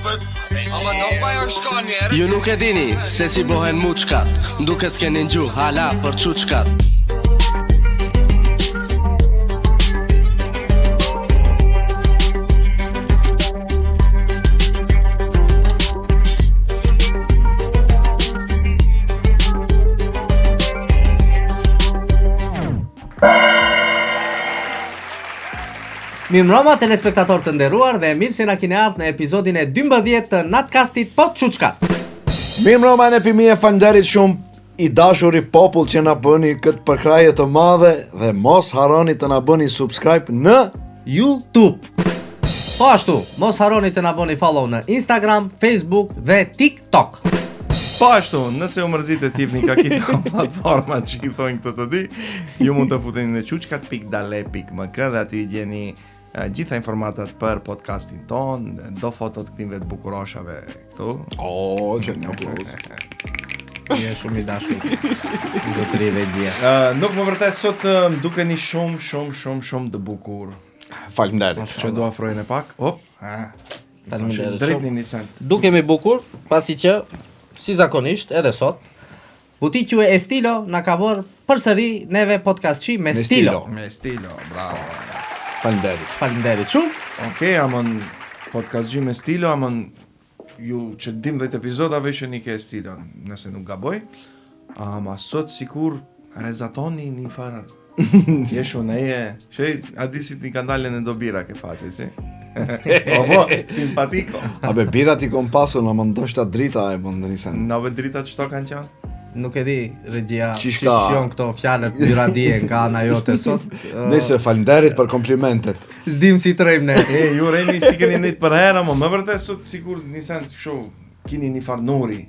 kapet. Ama nuk pa jo shka njerë. Ju nuk e dini se si bohen muçkat, duke s'keni ngju hala për çuçkat. Mirëmbrëma telespektatorë të nderuar dhe mirë se na keni ardhur në episodin e 12 të Natcastit po çuçkat. Mirëmbrëma në pimie, faleminderit shumë i dashuri popull që na bëni këtë përkraje të madhe dhe mos harroni të na bëni subscribe në YouTube. Po ashtu, mos harroni të na bëni follow në Instagram, Facebook dhe TikTok. Po ashtu, nëse u mërzit e tipni ka këto platforma që i thojnë këtë të di, ju mund të futeni në çuçkat.dale.mk dhe aty gjeni gjitha informatat për podcastin ton, do fotot këtimve të bukuroshave këtu. që një aplauz. Je shumë i dashur. Zotëri Vexhia. Nuk më vërtet sot më dukeni shumë të bukur. Faleminderit. Që do afrojnë pak. Hop. Faleminderit. Drejtni një sent. Dukemi bukur, pasi që si zakonisht edhe sot butiqu e Estilo na ka bërë përsëri neve podcastçi me stilo. Me stilo, bravo. Faleminderit. Faleminderit shumë. Okej, amon podcast me stilo, amon ju që 12 epizoda veshën i ke stilon, nëse nuk gaboj. Ama sot sikur rezatoni një farë. Jeshu në e, a disit një kandalen e do bira ke faqe, që? Po, simpatiko. Abe birat i kom pasur, në më ndoshta drita e më ndërisen. Nove dritat çto kanë qenë? Nuk e di, Regjia, Qishka? shishjon këto fjalët dyradie nga ana jote sot. Nëse faleminderit për komplimentet. S'dim si trejmë ne. Ju reni si keni njët për herë, më vërtet sot sikur nisen të kështu, kini një farnuri.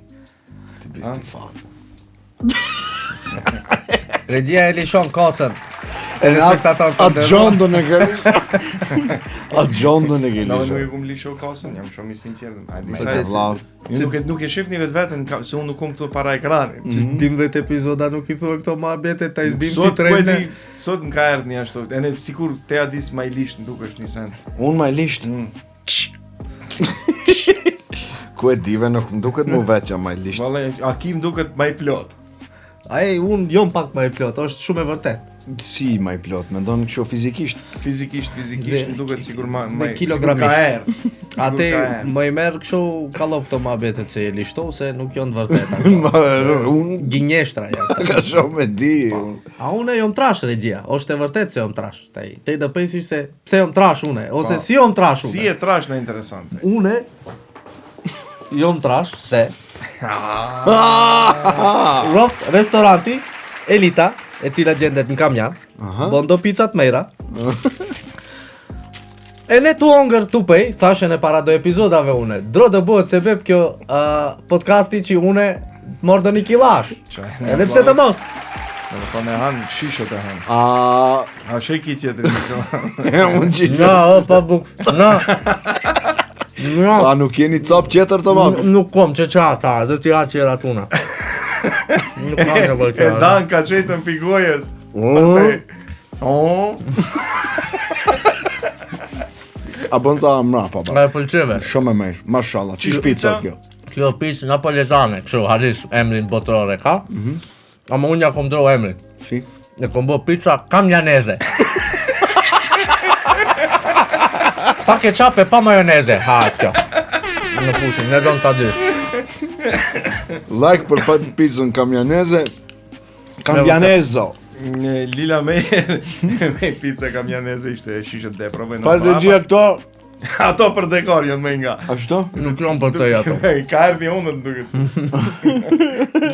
Ti bisti fan. Regjia e lishon kosën. Atë gjondën e gëri. Atë gjondën e gëri. Nuk e kum lisho kasën, jam shumë i sinqert. Se vlav. Nuk e shifni vetveten se unë nuk kom këtu para ekranit. 12 epizoda nuk i thua këto muhabete, ta s'dim si trejmë ne. Sot më ka erdhë një ashtu. E ne sikur te Adis më i lisht dukesh një sent. Unë më lisht. Ku e dive nuk më duket më veqa më lisht. Valla, Akim duket më i plot. Ai unë jom pak më i plot, është shumë e vërtet. Si më i plot, mendon kështu fizikisht. Fizikisht më duket sigur më kilogramisht. ka erdhë. Ate më i merr kështu kallop këto muhabetet se e lishtoj se nuk janë të vërteta. Unë Ginjeshtra janë. ka shumë me di. A unë jom trash Regjia, është e vërtet se jom trash. Te do pensish se pse jom trash unë ose si jom trash unë. Si e trash në interesante. Unë jom trash se Roft restoranti Elita, e cila gjendet në Kamjan, bondo picat mejra. E ne tu ongër tu pej, thashen e para do epizodave une. Dro dhe bëhet se bep kjo podcasti që une mordë një kilash. Edhe pse të mos. Në të me hanë, shishët e hanë. A sheki qëtër një që. Unë që Na, pa buk. Na. Na. A nuk jeni cop qetër të matë? Nuk kom që qata, dhe t'ja qera tuna. Nuk kam në E bërkja. dan ka qëtën pigojës. A bën ta mra, pa. Nga e pëlqeve. Shumë e mirë, mashallah. Qish pizza kjo? Kjo pizza napoletane, kështu, haris emrin botërore ka. Ama unë ja kom dro emrin. Si? E kom bo pizza kamjaneze. Pa keqape, pa majoneze. Ha, kjo. Në pushin, ne do në ta dysh. Like për pizzën kamjaneze. Kamjanezo. Lila me pizza kamjaneze ishte shishet deprove në Falë regjia këto. Ato për dekor janë me nga. Ashtu? Nuk lom për të ato. Ka erdhë unë të duket.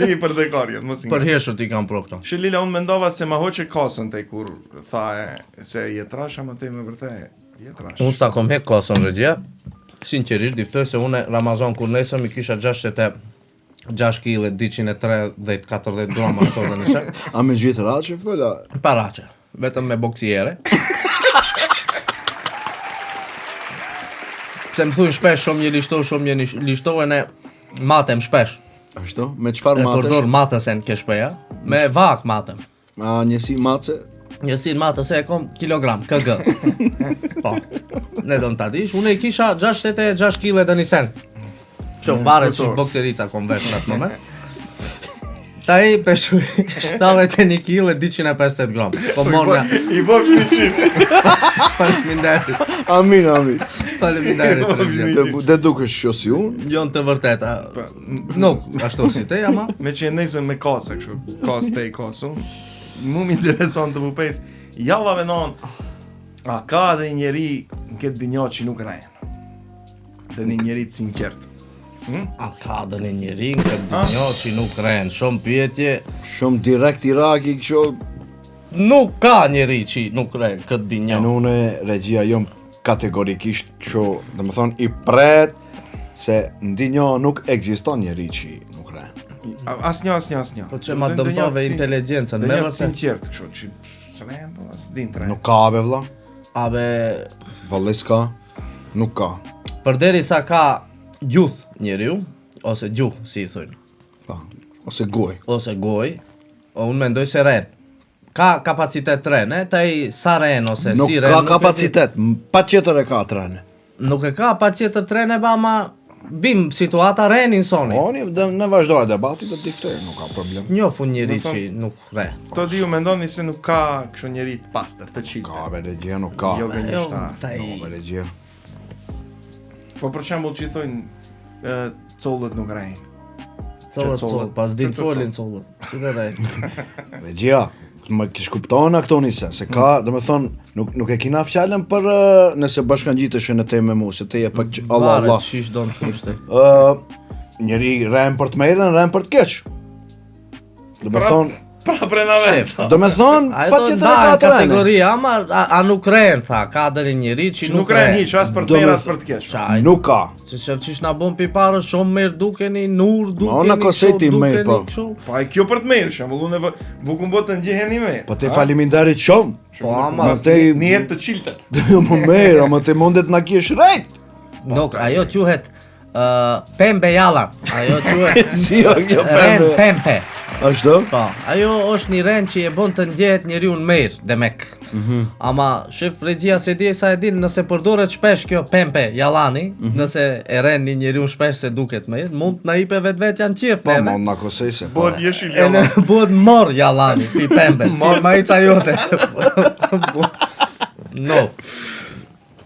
Li për dekor janë, mos i Për heshët i kam pro këto. Shë Lila, unë mendova se ma hoqe kasën te kur tha se je trash, ama te me vërtet je trash. Unë sa kom hek kosën Regjia, sinqerisht diftoj se unë Ramazan kur nesër mi kisha 6 kg 230-40 grama ashtu dhe nëse. A me gjithë raqe, fëlla? Parace, vetëm me boksiere. Pse më thunë shpesh shumë një lishtoj e ne matem shpesh. Ashtu? Me çfarë E matesh? përdor matësen ke shpeja, me vak matem. A njësi matëse? Njësin matë se e kom kilogram, kg. Po, ne do në ta dish, unë e kisha 66 kg dhe një cent. Që bare që bokserica kom vesh në atë moment. Ta i peshu 71 kg e 250 gram. Po morna. I bofsh 100. Faleminderit. Amin. Faleminderit. Dhe dukesh që si unë. Jo në të vërteta. Nuk ashtu si te, ama. Me që e nesën me kasa kështu. Kas te i kasu. Mu më intereson të pupes. Jallave non. A ka dhe njeri në këtë dinjo që nuk rejnë. Dhe një njeri të sinqert. A ka dhe një njeri në këtë dinjo që nuk rejnë. Shumë pyetje. Shumë direkt Iraki kështu. Nuk ka njeri që nuk rejnë këtë dinjo. Në une regjia jom kategorikisht kështu, dhe më thonë i pret se në dinjo nuk ekziston njeri që nuk rejnë. Asnjë. Po që ma dëmpave inteligencën, me Dhe një vërtet. sinqert kështu që s'rejnë, po as din të rejnë. Nuk ka be vlla. Abe, Vallis ka. Nuk ka. përderi sa ka gjuth njeriu, ose gjuh, si i thujnë, Pa. Ose goj. ose goj, unë mendoj se ren. Ka kapacitet ren, ta i sa ren, ose Nuk si ren. ka nuk e di. kapacitet. Pa qëtër e ka trene. Nuk e ka pa tjetër trene, ba ma bim situata ren insoni. Oni dhe në vazhdoj debatit dhe diktoj, nuk ka problem. Njofun njeri Më thon- që nuk re. To di ju mendoni se nuk ka kështu njeri të pastër, të qilte. Ka be regjia, nuk ka. Jo Jo, gënjeshtar. ta Ka i... be regjia. Po për shembull që i thonë collët nuk rejnë. Colët, colët. pas din Që folin colët. Si dhe rej. Regjia, më kish kuptohen këto nise, se ka, dhe me thonë, nuk e kina fjallën për nëse bashkan gjitëshe në te me mu, se te je pak që, Allah, Varet Allah. shish do në thushte. Njeri rem për të merën, rem për të keq. Dhe me thonë, Pra prena vetë. dhe me thonë, Ajo pa do qëtër e ndajnë ka të rene. kategori, ama a nuk rejnë, tha, ka dhe një njeri që Nuk rejnë hiq, as për të Do me merë, as për të keq. Qaj, Nuk ka. që shef qish na bon piparë, shumë mirë dukeni, nur dukeni, ona koseti mirë, po. kështu. Po ai kjo për të merë, shembull, unë vukum botë të ngjeheni me. Po te faliminderit shumë. Po ama, Ma te Një jetë të qilte. Dhe më merë, ama te mundet na kjesh rejt. nuk, ajo t'juhet pembe jalan, ajo t'juhet Si jo kjo ren pembe. pempe. Ashtu? Po, ajo është një ren që e bon të ndjehet njeriu në merë, demek. Ama shef regjia se di sa e din, nëse përdoret shpesh kjo pempe jalani, nëse e ren një njeriu shpesh se duket mirë, mund na hipe vetë janë qef Po, neve. mund na kosej se po. Bëhet jeshil E në jalla. bëhet mor jalani, pi pembe, si majica jote. No.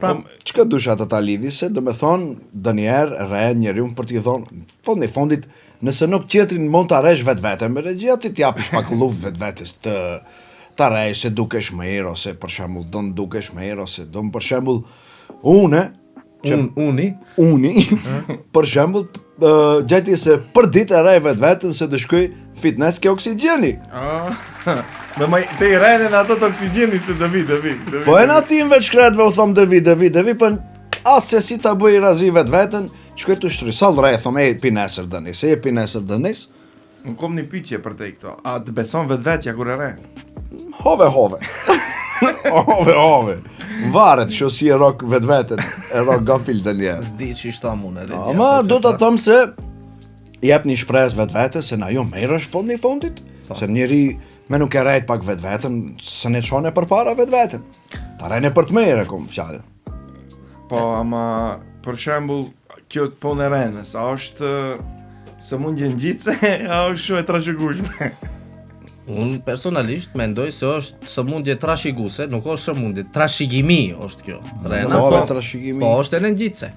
Pra, Çka dusha të ta lidhi se do me thonë dë njerë rejnë njeriu për t'i thonë fond i fondit nëse nuk qetrin mund t'a resh vetë vetën me regjia ti t'japish pak luft vetë vetës t'a resh se dukesh mirë ose për shembull do në dukesh mirë ose do në për shembull une uni për shembull gjeti se për ditë e rej vetë vetën se të shkoj fitness ke oksigjeni. Dhe më te i rejnë ato të oksigjenit se dëvi. Po e na tim veç shkretve u thom dëvi, për as se si ta bëj razi vetë vetën, shkoj të shtrysall rej, thom e pi nesër dënis, e pi nesër dënis, Unë kom një pyetje për te i këto. A të beson vetja kur e re? hove. Hove. Varet që si e rok vetë vetën, e rok gafil të njerë. s'di që ishta mune regjia. Ama do të thom se jep një shpres vetë vetës, se na jo merë është fond një fondit, se njeri me nuk e rejt pak vetë vetën, se ne shone për para vetë vetën. Ta rejne për të merë, kom fjallë. Po, ama për shembull, kjo të punë e renës, a është së mundje ngjitse, a është shumë e trashëgueshme? Unë personalisht mendoj se është sëmundje trashiguse, nuk është sëmundje, trashigimi është kjo. Rena, Po, trashigimi. Po, është e nëngjitse.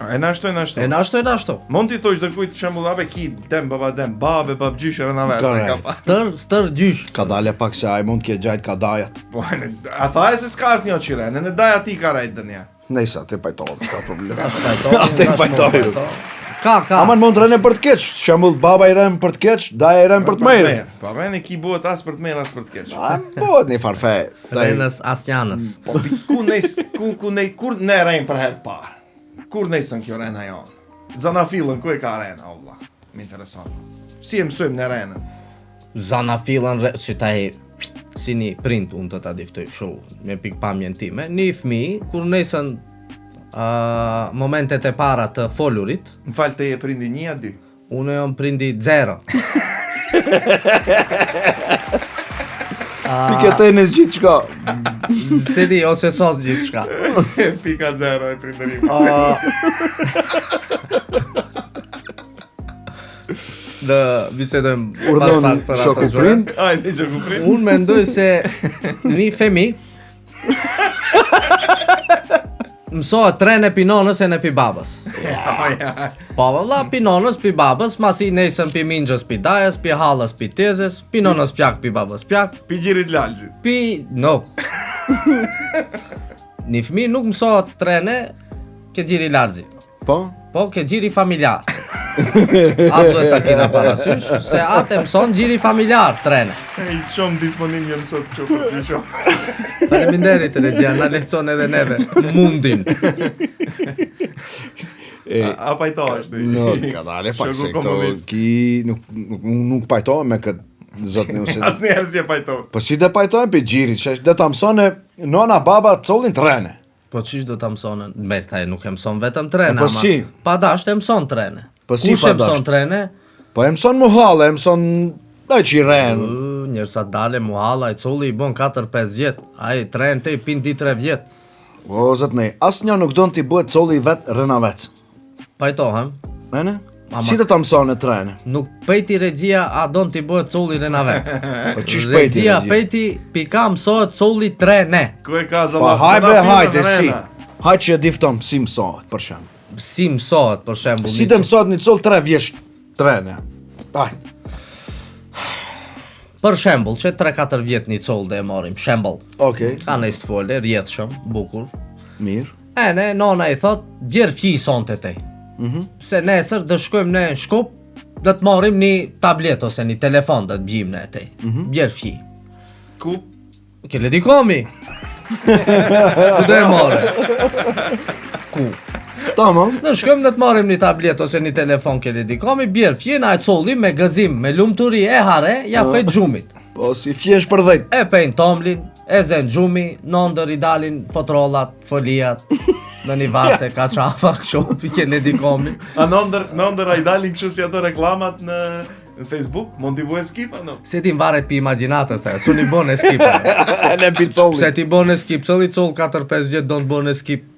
E na ashtu. E na ashtu. Mund t'i thosh dhe kujt për shembull abe ki dem baba dem, babe babgjysh e rëna vetë. Correct. Ka pa. Stër gjysh. Ka dalje pak se ai mund t'je gjajt ka dajat. Po, a tha e se s'ka asnjë qire, në daja ti ka rejt dënja. Nejsa, te pajtohet, ka problem. Te pajtoj. Ka. Aman mund të rene për të keq, shembull baba i ren për të keq, daja i ren për të merë. Po, veni ki bëhet as për të merë, as për të keq. A bëhet një farfe. Renës asjanës. Po, kur ne rejnë për herë të parë? Kur nesën kjo rena jonë? Zanafillën, ku e ka rena, Allah? Më intereson. Si e mësojmë në renën? Zanafillën, si taj, si një print unë të ta diftoj kështu, me pikpamjen time, një fmi, kur nesën momentet e para të folurit, Më falë te je prindi 1 a 2? unë jam prindi 0. Pike tenis gjithë shka. Se di, ose sos gjithë shka. Pika 0 e prindërim. Në bisedojmë Urdhon për shoku atë prind. Ajde, shoku prind. Unë mendoj se një femi mësohet trene pi nonës e në pi babës. Po, valla, pi nonës, pi babës, masi nesën pi mingjës, pi dajës, pi halës, pi tezës, pi nonës pjak, pi babës pjak, Pi gjirit lalzit. no. Një fëmi nuk mësohet trene ke gjiri larzi, Po? po ke gjiri familjar. A duhet ta kina parasysh, se atë e mëson gjiri familjar trene. I shumë disponim jam sot që për t'i shumë. Faleminderit regjia, na lekson edhe neve mundin. A pajto është? Nuk ka dale pak se këto ki nuk pajtohem me këtë zotni ose. Asnjëherë si e pajto. Po si dhe pajtohem për gjirit, që dhe ta mësone nona baba collin trene. Po qish do ta mësonë? Mertaj nuk e mëson vetëm trene, Po ama si? pa dash e mëson trene. Po si Kush pa e mëson dasht? trene? Po e mëson muhale, e mëson daj që i ren. Njërsa dale muhalla, i colli i bon 4-5 vjet, ai tren te i pin 2-3 vjet. O, zotni, asë një nuk do në t'i bëhet colli i vetë rëna vec. Pajtohem, Mene? Ama- Si dhe ta mësone trene? nuk pejti regjia a don t'i bëhet colli renavec. Po qish pejti Regjia regjia? pejti pika mësohet colli trene. Ku e ka Po zalla? hajbe, hajde, si. Hajde që e diftom si mësohet, për shemë. Si mësohet për shembull. Si të mësohet një coll 3 vjeç trene. Hajde. Për shembull, që 3-4 vjet një coll dhe e marrim, shembull. Okej, Ka në istfole, rjedhshëm, bukur. mirë. Ne, nona i thot, bjerë fji sonte te. Se nesër dë shkojmë në Shkup, dhe të marrim një tablet ose një telefon dhe të bjim në te. Bjerë fji. Ku? Kele di komi. Ku do e marre? Ku? Tamam. Në shkojmë dhe të marrim një tablet ose një telefon kele di komi, bjerë fji, na e collim me gëzim, me lumturi e hare, ja fejt gjumit. Po si fjesh për dhejt. E pejnë tomlin, e zen gjumi, nëndër i dalin fotrollat, folijat, në një varse ka qafa, këshopi, kele di komi. A nëndër a i dalin kështu si ato reklamat në Facebook? Mund t'i bue skip, a no? Se ti varet pi imagjinatës e, su një bon e skip. Ne picolli. Se ti bon e skip, cëlli coll 4-5 vjet do në bon e skip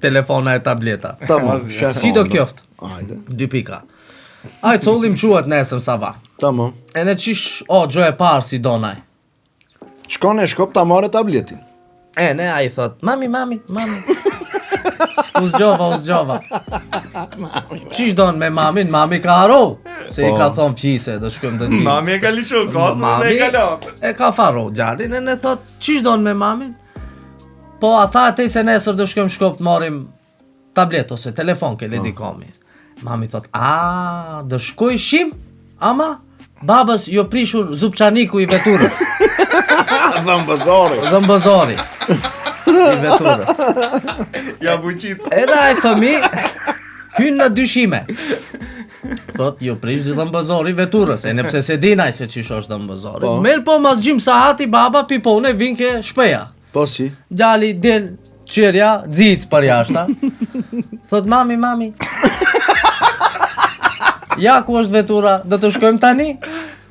telefona e tableta. Tamam, shef. Si do kjoft? Hajde. 2 pika. Aj, collim quat nesër sava. Tamam. E ne qish, gjo e parë si donaj. Shkon e Shkup ta marrë tabletin. E ne, a i thot, mami. Uzgjova. Qish don me mamin? Mami ka haro. Se i ka thon fjise, do shkojmë dhe një. Mami e ka lishu, kosën dhe e ka lo. E ka faro gjarin, e ne thot, qish don me mamin? Po a tha te se nesër do shkojmë Shkup të marrim tablet ose telefon ke ledi komi. Mami thot, do shkoj shim, ama babës jo prishur zupçaniku i veturës. Dhëmbëzori i veturës. Ja buqit. Edhe ai fëmi hyn në dyshime. Thot, jo prish dhëmbëzori i veturës, e nepse se dinaj se qish është dhëmbëzori. Merë po mas gjim sahati baba pipone vinke shpeja. Po si. Gjali del qërja, dzic për jashta. Thot, mami. Ja ku është vetura, do të shkojmë tani?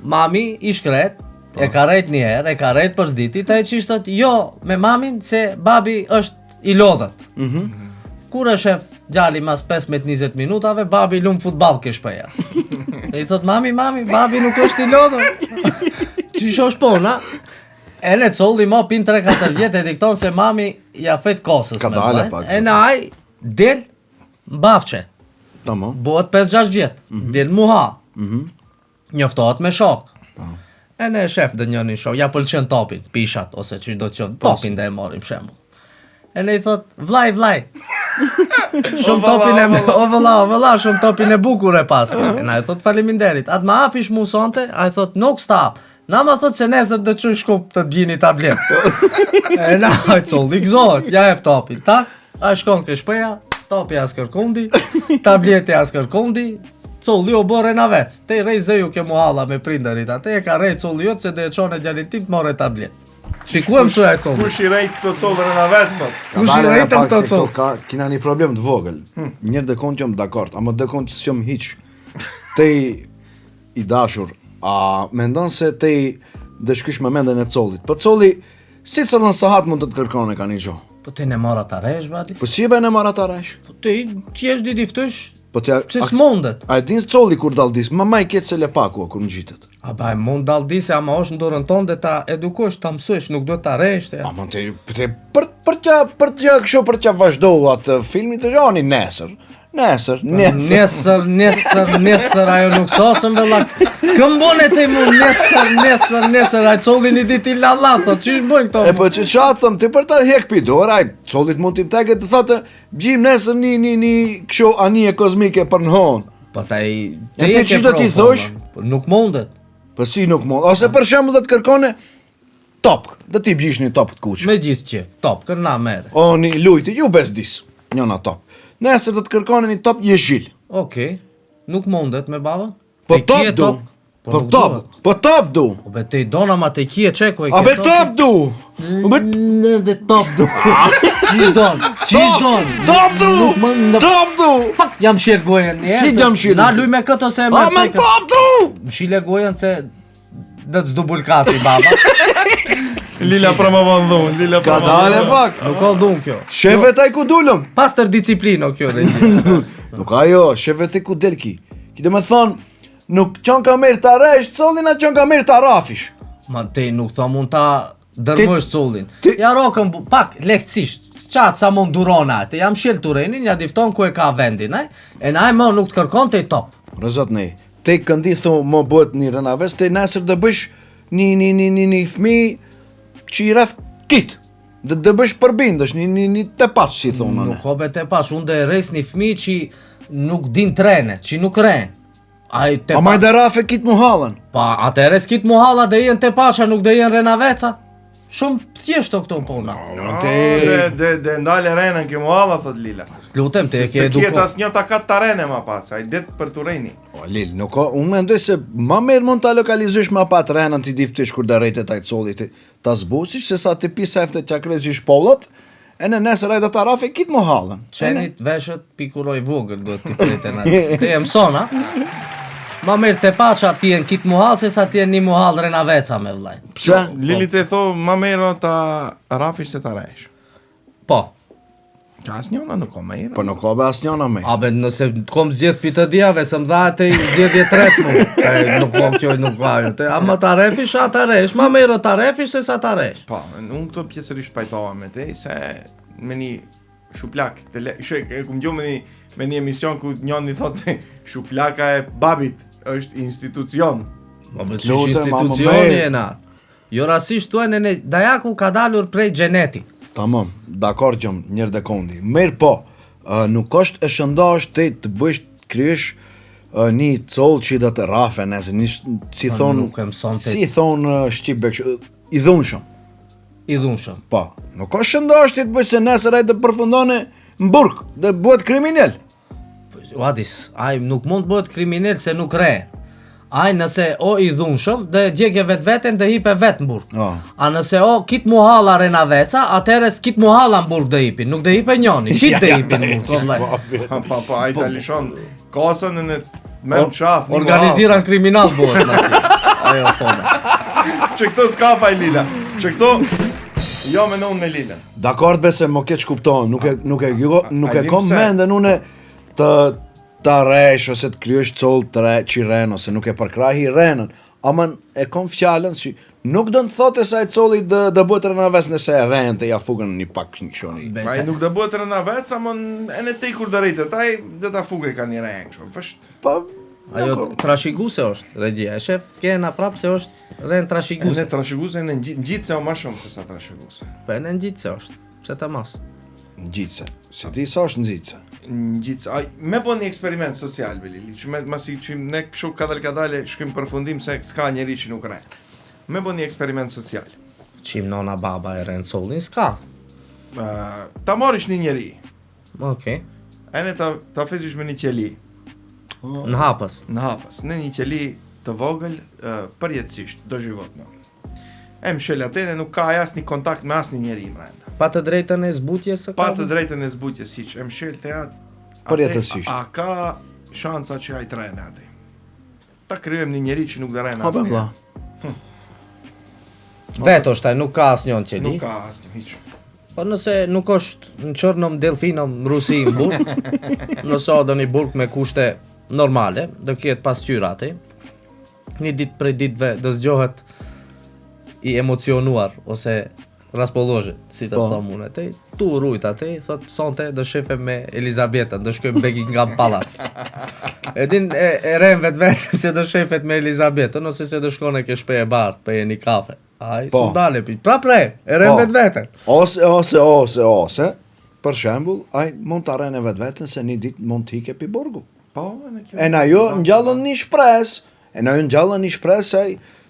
Mami i shkret, e ka rejt njëherë, e ka rejt për zditi, ta e qishtë thot, jo, me mamin, se babi është i lodhët. Kur e shef gjali mas 15-20 minutave, babi lumë futbal ke shpeja. E i thot, mami, babi nuk është i lodhët. Qish është pona? E ne colli mo pin 3-4 vjet e dikton se mami ja fet kosës Ka me dale blej. pak, E në aj del mbafqe. Tamam. Bëhet 5-6 vjet. Del muha. Njoftohet me shok. E ne shef dë njëni shok, ja pëlqen topin, pishat, ose që do të qënë topin dhe e morim shembull. E ne i thot, vlaj. Shumë topin e, o vëlla, shumë topin e bukur e pas. E na i thot, faleminderit. Atë ma apish mu sonte, a i thot, nuk stap. Na ma thot se nesër të qëj Shkup të t'gjini tablet. E na i colli gëzohet, ja e topin, tak, a shkon ke shpeja, topi as kërkundi, tableti as kërkundi, colli o bore na vec. Te rej zëju ke muhalla me prinderit, ate e ka rej colli jot se dhe e qone gjallit tim të more tablet. Piku e mësuja e colli. Kush i rejt këto collë në vec, thot? Kush i rejtëm të këto colli? kina një problem të vogël. Njërë dhe konë që jam dakord, ama dhe konë që s'jom hiq. Te i dashur, a mendon se te dëshkysh me mendjen e Collit. Po Colli si cëllën sahat mund të të kërkon e ka një gjo. Po ti ne mora ta resh, bati? Po si e bën e marrë ata resh? Po ti t'jesh di ftysh, Po t'ja... pse s'mundet? A e din Colli kur daldis, ma i ketë se lepaku kur ngjitet. A ba e mund daldise, ama është në dorën tonë dhe ta edukosh, ta mësosh, nuk do ta resh. Ama për t'ja kështu për t'ja vazhdo atë filmi të gjoni Nesër, ajo nuk sosën vëllak. Këmbone të mu, nesër, a Colli një dit i lalla, thot, qysh bojnë këto? E po që qatë thëm, ti për ta hek pidor, aj, Collit mund t'i teke të thotë, gjim nesër një kështu anije kozmike për në honë. Po ta i... E ti që do t'i thosh? Nuk mundet. Po si nuk mund, ose për shembull do të kërkone topk, do t'i bjish një topk të kuqe. Me gjithë qef, top, kërna mere. O, një lujti, ju bezdis, njëna top. Nesër do të kërkone një top jeshil. Okej, nuk mundet me baba? Po top du. Po top du. Po be te i dona ma te kje qeko e A be top du. Në dhe top du. Qish don? Top du. Pak, jam shirë gojen njerë. Si jam shirë? Na luj me këtë ose me... A me top du. Më shile gojen se... Dhe të zdu bulkasi, baba. Lila promovon dhun, Ka dale pak. Nuk ka dhun kjo. Shefe taj ku dulëm. Pastër disciplino kjo dhe gjithë. Nuk ajo, shefe taj ku del ki. Ki dhe me thonë, nuk qënë ka mirë të aresh, Collin a qënë ka mirë të arafish. Ma te nuk tha mund ta dërmësh Collin. ti- Ja rokën pak lehtësisht. Qatë sa mund durona atë. Jam shil Turenin, ja difton ku e ka vendin, aj. E na e më nuk të kërkon të i top. Rëzot nej, te këndi thu më bëhet një rënaves, te nesër dhe bësh një fmi që i ref kit. Dhe bësh përbindësh, një të pas, si thonë anë. Nuk ko be te pas, unë dhe res një fmi që nuk din trene, që nuk ren. Ai te A ma i dhe rafe kit muhallën. Pa, atëres kit muhalla dhe jenë te pasha, nuk dhe jenë renaveca. Shumë thjeshto këto puna. Dhe ndale renën ke mualla, thot Lila. Lutem te e ke Se kjet eduko. as një takat të rene ma pas, a i det për të rejni. O, Lil, nuk ka, unë mendoj se ma mirë mund ta lokalizosh ma pat renën t'i diftish kur da rejtë taj Collit ta zbusish, se sa t'i pisa efte t'ja krezi shpollat, e në nesër ajdo ta rafe kit muhallën. Qenit veshët pikuroj vogël duhet t'i priten atë. Te e mësona. Ma mirë te pacha ti jenë kit muhall se sa ti jenë një muhall renaveca me vllaj. Pse? Lili te tho, ma mero ta rafish se ta resh. Po. Ka as njona nuk o mero. Po nuk ka be as njona me. Abe nëse kom zgjedh pi të dijave se më dha te zgjedhje tret mu. Nuk kom kjo nuk ka jo. Ama ta refish a ta resh. Ma mero ta refish se sa ta resh. Po, unë këto pjesërisht pajtova me te, se me një shuplak, e kum gjo me një emision ku njoni thotë shuplaka e babit është institucion. Ma be qish Lutem, institucioni ama, e na. Jo rasisht tuaj në Dajaku ka dalur prej gjeneti. Tamam, dakor gjëm, njërë dhe kondi. Mirë po, nuk është e shëndash të bësh kryesh një coll që i dhe të rafe nëse, si Po, thonë, nuk e mëson te- si thonë Shqipë, i dhunshëm. I dhunshëm. Po, nuk është shëndash të bësh se nesër ai të përfundone në burg, dhe bëhet kriminal. Vadis, ai nuk mund bëhet kriminal se nuk re. Ai nëse o i dhunshëm dhe gjekje vetveten dhe hipe vet në burg. Oh. A nëse o kit muhalla renaveca, atëherë kit muhalla në burg dhe hipin, nuk dhe hipe njoni, kit dhe hipin në burg. Pa, ai ta lishon kasën e në men qaf. një Organiziran kriminal bëhet nasi. Ajo pona. muhall. Që këto s'ka faj Lila. Që këto, jo me në unë me Lila. Dakor bese më keq kuptohem, nuk e dim kom pse. mendën une të resh ose të kryesh coll të që i ren ose nuk e përkrahi renën. Ama e kom fjallën që nuk do në thote sa i colli dë bëhet renaves nëse e ren të ja fugën një pak një këshoni. Ai nuk do bëhet rëna vetë, sa mon e në te kur dëritet, ai dhe ta fuge ka një rejnë kështu. Fësht, Po, Ajo trashiguse është, regjia. E shef kena prap se është ren e në trashiguse. trashiguse në gjitë se o ma shumë se sa trashiguse. Po e në ngjitse se është. Pse ta mas? Ngjitse. Si ti sa është ngjitse? Gjithë, me bo një eksperiment social, Bili, që me masi që ne kështu kadale shkrim përfundim se s'ka njeri që nuk rejnë. Me bo një eksperiment social. Qim nona baba e ren sollin, s'ka. Ta morish një njeri, Okej. e ne ta fezish me një qeli, Në hapës. në hapës, në një qeli të vogël, përjetësisht, do zhivot në. E mshel atene nuk ka as një kontakt me as një njeri mrenda. Pa të drejtën e zbutjes së Pa kazës? të drejtën e zbutjes siç e mshel te atë. Përjetësisht. A ka shansa që ai të rejnë atë? Ta kryojmë një njeri që nuk do rejnë Po asnjë. vlla. Vetë është ai, nuk ka asnjën që li. Nuk ka asnjë hiç. Po nëse nuk është në Çornom, Delfinom, Rusi, në burg, nëse do një burg me kushte normale, do ketë pasqyrë aty. Një ditë prej ditëve do zgjohet i emocionuar ose raspollohet, si të thon unë atë. Tu rujt atë, thot sonte do shefe me Elizabetën, do shkojmë Buckingham Palace. E din e rën vetë se do shefet me Elizabetën ose se do shkone ke shpe e bardh, pe një kafe. Ai s'u dale pi. Prapre, e rën vetë. Ose, për shembull, ai mund ta rënë vetveten se një ditë mund të hike pi burgu. Po, në kjo. E na jo ngjallën një shpresë. Se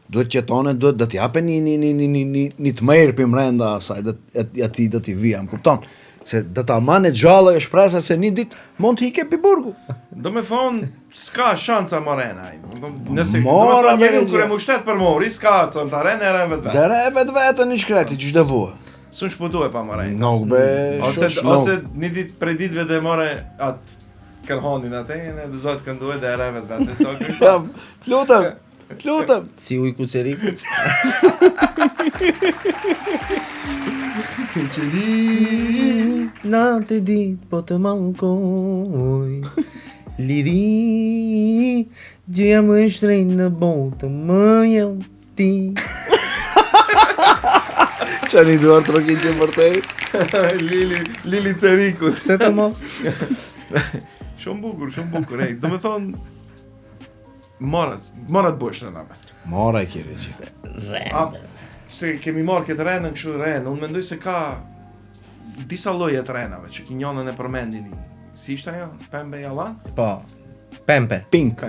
duhet qetone, duhet të t'japen një të merë për mrenda asaj, ati do t'i vija, më kupton? Se do ta manë gjallë e shpresa se një ditë mund të hike pi burgu. Do me thonë, s'ka shanca Marena. Nëse Mora, njeriu kur e mushtet për mori, s'ka të të rene e rene vetë. Dere vetë një shkreti, që shtë vua. Sun shputu e pa Marena. Nuk be, Ose një ditë prej ditëve dhe more atë kërhonin atë, e dhe zotë kënduhe dhe e rene vetë. T'lutem. Si uj kuceriku. Na të di, po të mallkoj. Liri, gjëja më e shtrenjtë në botë, më jam ti. Që një duar të rokin që më vërtej? Lili Ceriku. Pse të mos? Shumë bukur, ej. Do me thonë, Mora të bësh rënave. Mora e kire që. Se kemi marrë këtë renën kështu renë, unë mendoj se ka disa lloje të renave që kinjonën e përmendini. Si ishte ajo? Pembe Jallan? Po. Pempe. Pink.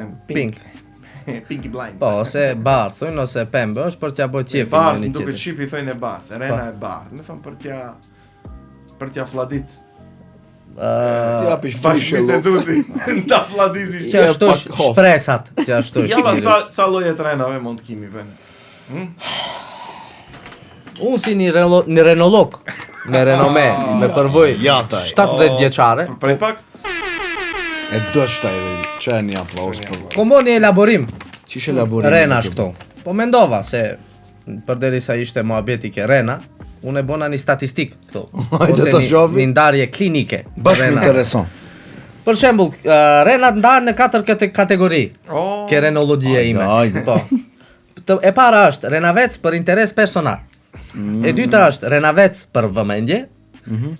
Pinky Blind. Po, ose bardh, thujnë, ose pembe, është për t'ja bo qefin Bardh, një në duke tjetër. qipi thojnë e bardh, rena e bardh. Me thonë për t'ja fladit. Ti apish Bashkë frishë bisedusi, ta fladisi. Që ashtu është shpresat, që ashtu është. Jalla, sa lloje të renave mund të kimi vënë? Unë si një renolog, me renome, me përvoj, Ja, taj. 17 vjeçare, Prej pak, E do shtaj dhe që një aplaus për kom bo një elaborim, Qishe elaborim? renash këto. Po mendova se, përderisa ishte muhabeti ke rena, unë e bona një statistik këto. Hajde Ose ta shohim. një ndarje klinike. Bashkë më rena. intereson. Për shembull, renat ndahen në 4 kategori. Ke renologjia ime. Hajde. Po. E para është renavec për interes personal. E dyta është renavec për vëmendje.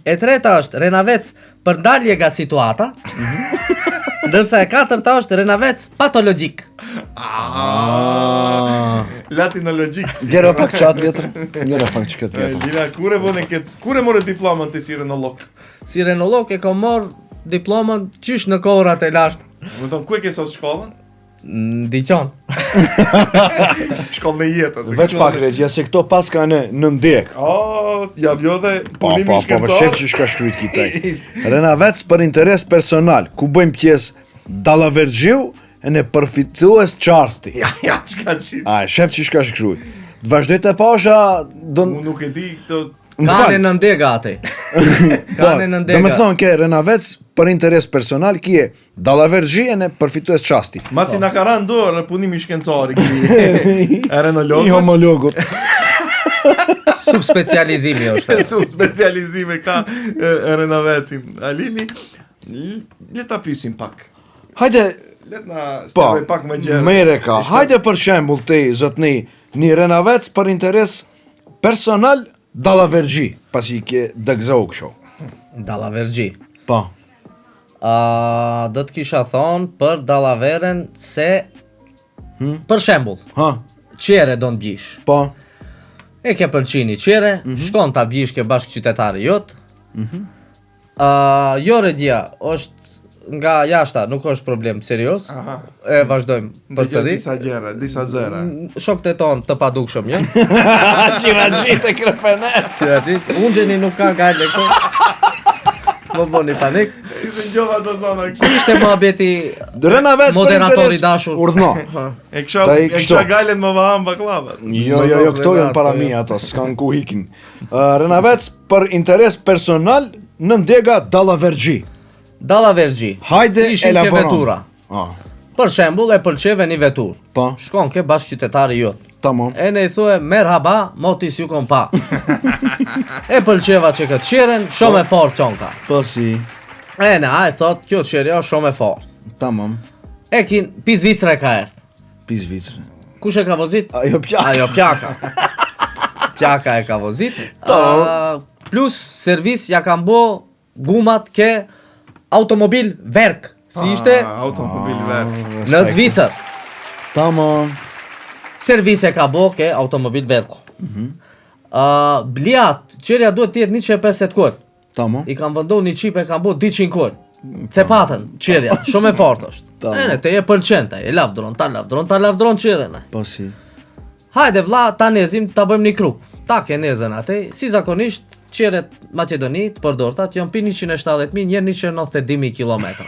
E treta është renavec për dalje nga situata. Ndërsa e katërta është renavec patologjik. latinologjik. Gjera pak qatë vjetër. Gjera pak që këtë vjetër. Lina, kure more diplomën të si renolog? Si renolog e kam marrë diplomën qysh në kohërat e lashtë. Më thonë, ku e ke sot shkollën? Diqon. Shkollën e jetës. Veç pak regja, se këto pas ka në ndjek. Ja vjo dhe punimi Po, shkencor. shef që shka shkryt kitaj. Renavec për interes personal, ku bëjmë pjesë Dallavergjiu e në përfitues qarsti. Ja, çka qitë. Shef që shka shkryt. Të vazhdoj të pasha... Unë nuk e di këto... Kane në ndega ati. Kane në Do me ndega. thonë ke renavec për interes personal, kje Dallavergji e në përfitues qarsti. Masi na ka ranë dorë punimi shkencor e renologut. I homologut. Subspecializimi është. Subspecializime ka renavecin. Alini, le ta pyesim pak. Hajde, Le na po, stërvej pak më gjerë. mere ka. Hajde për shembull ti, zotni, një renavec për interes personal Dallavergji, pasi ke dëgzohu kësho. Dallavergji. Po. Do të kisha thonë për dallaveren se për shembull, Ha, qere do në bjish. po. E ke pëlqini qere, shkon ta bjish ke bashkë qytetari jot. Jo regjia, është nga jashta, nuk është problem serios. Aha. E vazhdojmë përsëri. Disa gjera, disa zëra. Shokët e tonë të padukshëm, ja? Qirajit e krepenes. Unë gjeni nuk ka gajle këto. Më bëni panik. Ishte njova të zona. Ku ishte muhabeti Renavec për moderatori interes dashur? urdhno. E kisha gajlen më vahan baklavat. Jo, këto janë para mi ato, s'kan ku hikin. Renavec për interes personal në ndega Dallavergji. Dallavergji. Hajde Ishin ke elaboron. vetura. Për shembull e pëlqeve një vetur. Po. Shkon ke bashkë qytetari jot. Tamam. E ne I thue merhaba, motis ju kom pa. E pëlqeva që këtë qiren, shumë e fort qonka. Po si. E ne, a e thot, kjo qirja shumë e fort. Tamam. E kin, pi Zvicre ka ert. Pi Zvicre. Kush e ka vozit? Ajo pjaka. Ajo pjaka. Pjaka e ka vozit. Plus servis ja kam bo gumat ke automobil verk. Si ishte? Automobil verk. Në Zvicër. Tamam. Servis e ka bo ke automobil verku. Bliat, qërja duhet tjetë 150 kur. Tamam. I kam vëndu një qip e kam bo 200 kur. Cepatën, qërja, shumë e fort është. Ene, te je pëlqente, e lavdron, ta lavdron qërën. Po si. Hajde vlla, ta nezim, ta bëjmë një kruk. Ta ke nezën atë, si zakonisht, qeret Macedoni të përdortat, janë pi 170.000, njerë 192.000 kilometra.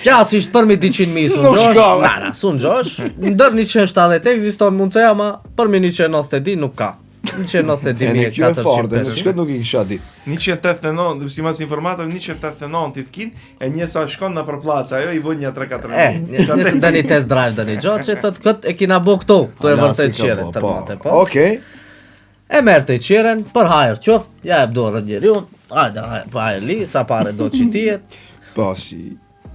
Klasisht përmi 200.000 sun gjosh, nara, sun gjosh, ndër 170 ekziston mundëseja, ma përmi 192 nuk ka. 192.400. Kjo e forte, shkët nuk I kisha dit. 189, si mas informatëm, 189 t'i t'kin, e një sa shkon në për placë, ajo I vën një 3-4 Njësë dëni test drive dëni gjotë, që thot këtë e kina bo këto, të e vërtet qire, tërmate, po. Okej. E merë të qiren, për hajër qoft, ja e bdorë njëri unë, hajde, për hajër li, sa pare do që tijet. Po si.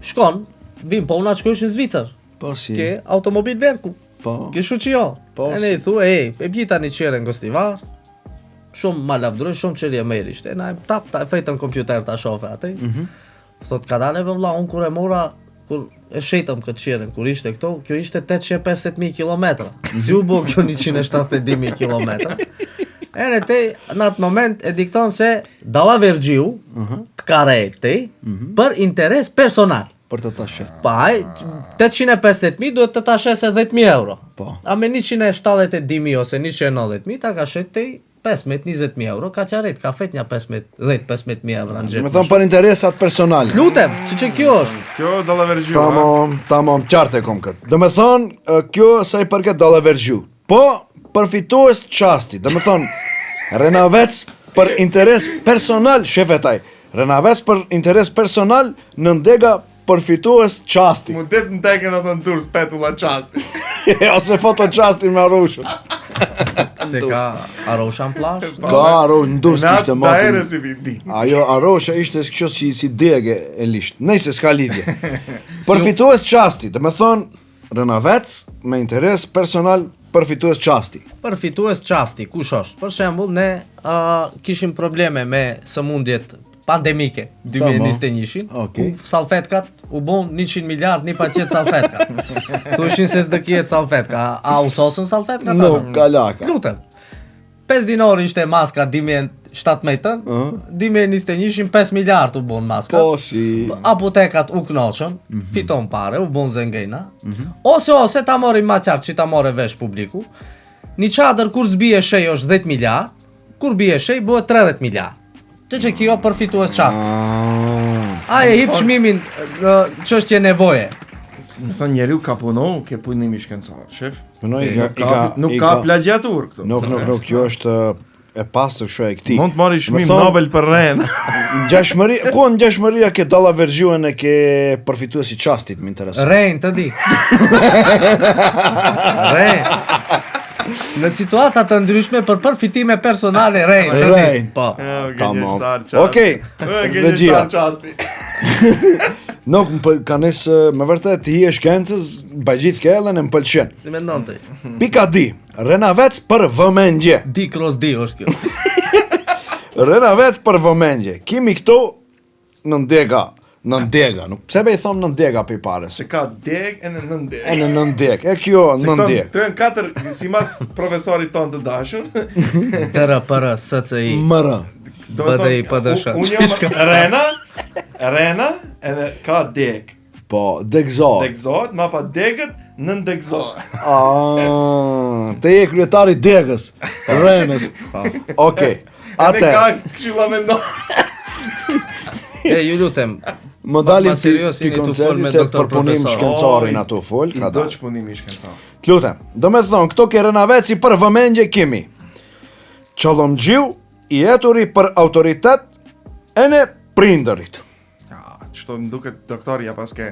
Shkon, vim po una qëkush në Zvicër, Po si. ke automobil verku, Po. ke shu që jo. Po, E ne I thu, e bjita një qiren gostivar, shumë ma lavdroj, shumë qërje me ishte, na e tap, ta e fejtën kompjuter ta shofe atë. Thot, ka daleve vlla, unë kur e mora, kur e shetëm këtë qiren, kur ishte këto, kjo ishte 850.000 kilometra. Si u bo kjo 170.000 kilometra? E në te, në atë moment, e dikton se dalla vergjiu, të karejti, për interes personal. Për të ta shet. Paj, 850.000 duhet të ta shes e 10.000 euro. Po. A me 170.000 ose 190.000, ta ka shet te 15-20.000 euro, ka qaret, ka fet një 10-15.000 euro në gjepë. Me thëmë për interesat personale. Lutem, që kjo është? Kjo dalla vergju, Tamam, qartë e kom këtë. Dhe me thonë, kjo sa I përket dalla vergju. Po, përfitues qasti. Dhe me thonë, Renavec për interes personal, shefetaj. Renavec për interes personal, në ndega përfitues qasti. Mu det në teken atë në tur spetula qasti. Ose foto qasti me arushën. Se ka arosha në plash? Ka arush, në durës kishte Da ere matin. si viti. Ajo arosha ishte kështu si dege e lisht. Nëjse s'ka lidhje. Përfitues qasti, dhe me thonë, Renavec me interes personal përfitues qasti. Përfitues qasti, kush është? Për shembull, ne kishim probleme me sëmundjet pandemike 2021-shin, Okej. ku salfetkat u bon 100 miliard një pacjet salfetka. Thushin se s'dëkijet salfetka, a u sosën salfetka? Nuk, kalaka. Lutem. 5 dinari ishte maska 2017, 2021-shin 5 miliard u bon maska. Po si. Apotekat u knoqën, fiton pare, u bon zengejna. Ose ta morim ma qartë që ta more vesh publiku. Një qadër kur zbije shej është 10 miliard, kur bije shej bëhet 30 miliard. Që kjo përfitues qast. A e hip çmimin në çështje nevoje. Më thënë njeriu ka punu, ke punimi shkencor, shef. Punoj Nuk ka plagjatur këtu. Nuk, kjo është e pastër kështu e këtij. Mund të marri çmim Më thonë, Nobel për rren. Ku në ngjashmëria ke dalla vergjuën e ke përfituesi qastit, më intereson. Rejn të di. Rejn. Në situata të ndryshme për përfitime personale rejn të di. Rejn. Po. Tamam. Okej. Regjia qasti. Nuk ka nesë me vërtet hi e shkencës, bajgjith kellen e më pëlqen. Si mendon ti? Pika D, Renavec për vëmendje. D cross D është kjo. Renavec për vëmendje. Kimi këto në ndega. Në ndega, nuk pse be I thom në ndega për I pares. Se ka deg e në nëndeg. E në ndeg, e kjo në ndeg. Të në 4, si mas profesorit ton të dashur. Tërë për SCI. Mërë. BDI PDSH. Unë jam Rena, edhe ka deg. Po, degzohet. Degzohet, ma pa degët në ndegzohet. Te je kryetari degës, Renës. Okej, Edhe ka atë. këshilla mendon. Ju lutem. Më dalin Ma serios, jeni tu fol pikonsezi me se doktor për punim profesor. shkencorin ato fol. I do që punimi shkencor. Lutem, do me thonë, këto ke Renaveci për vëmendje kimi. Qëllomgjiu I eturi për autoritet e ne prindërit. Ja, qëto më duket doktori ja paske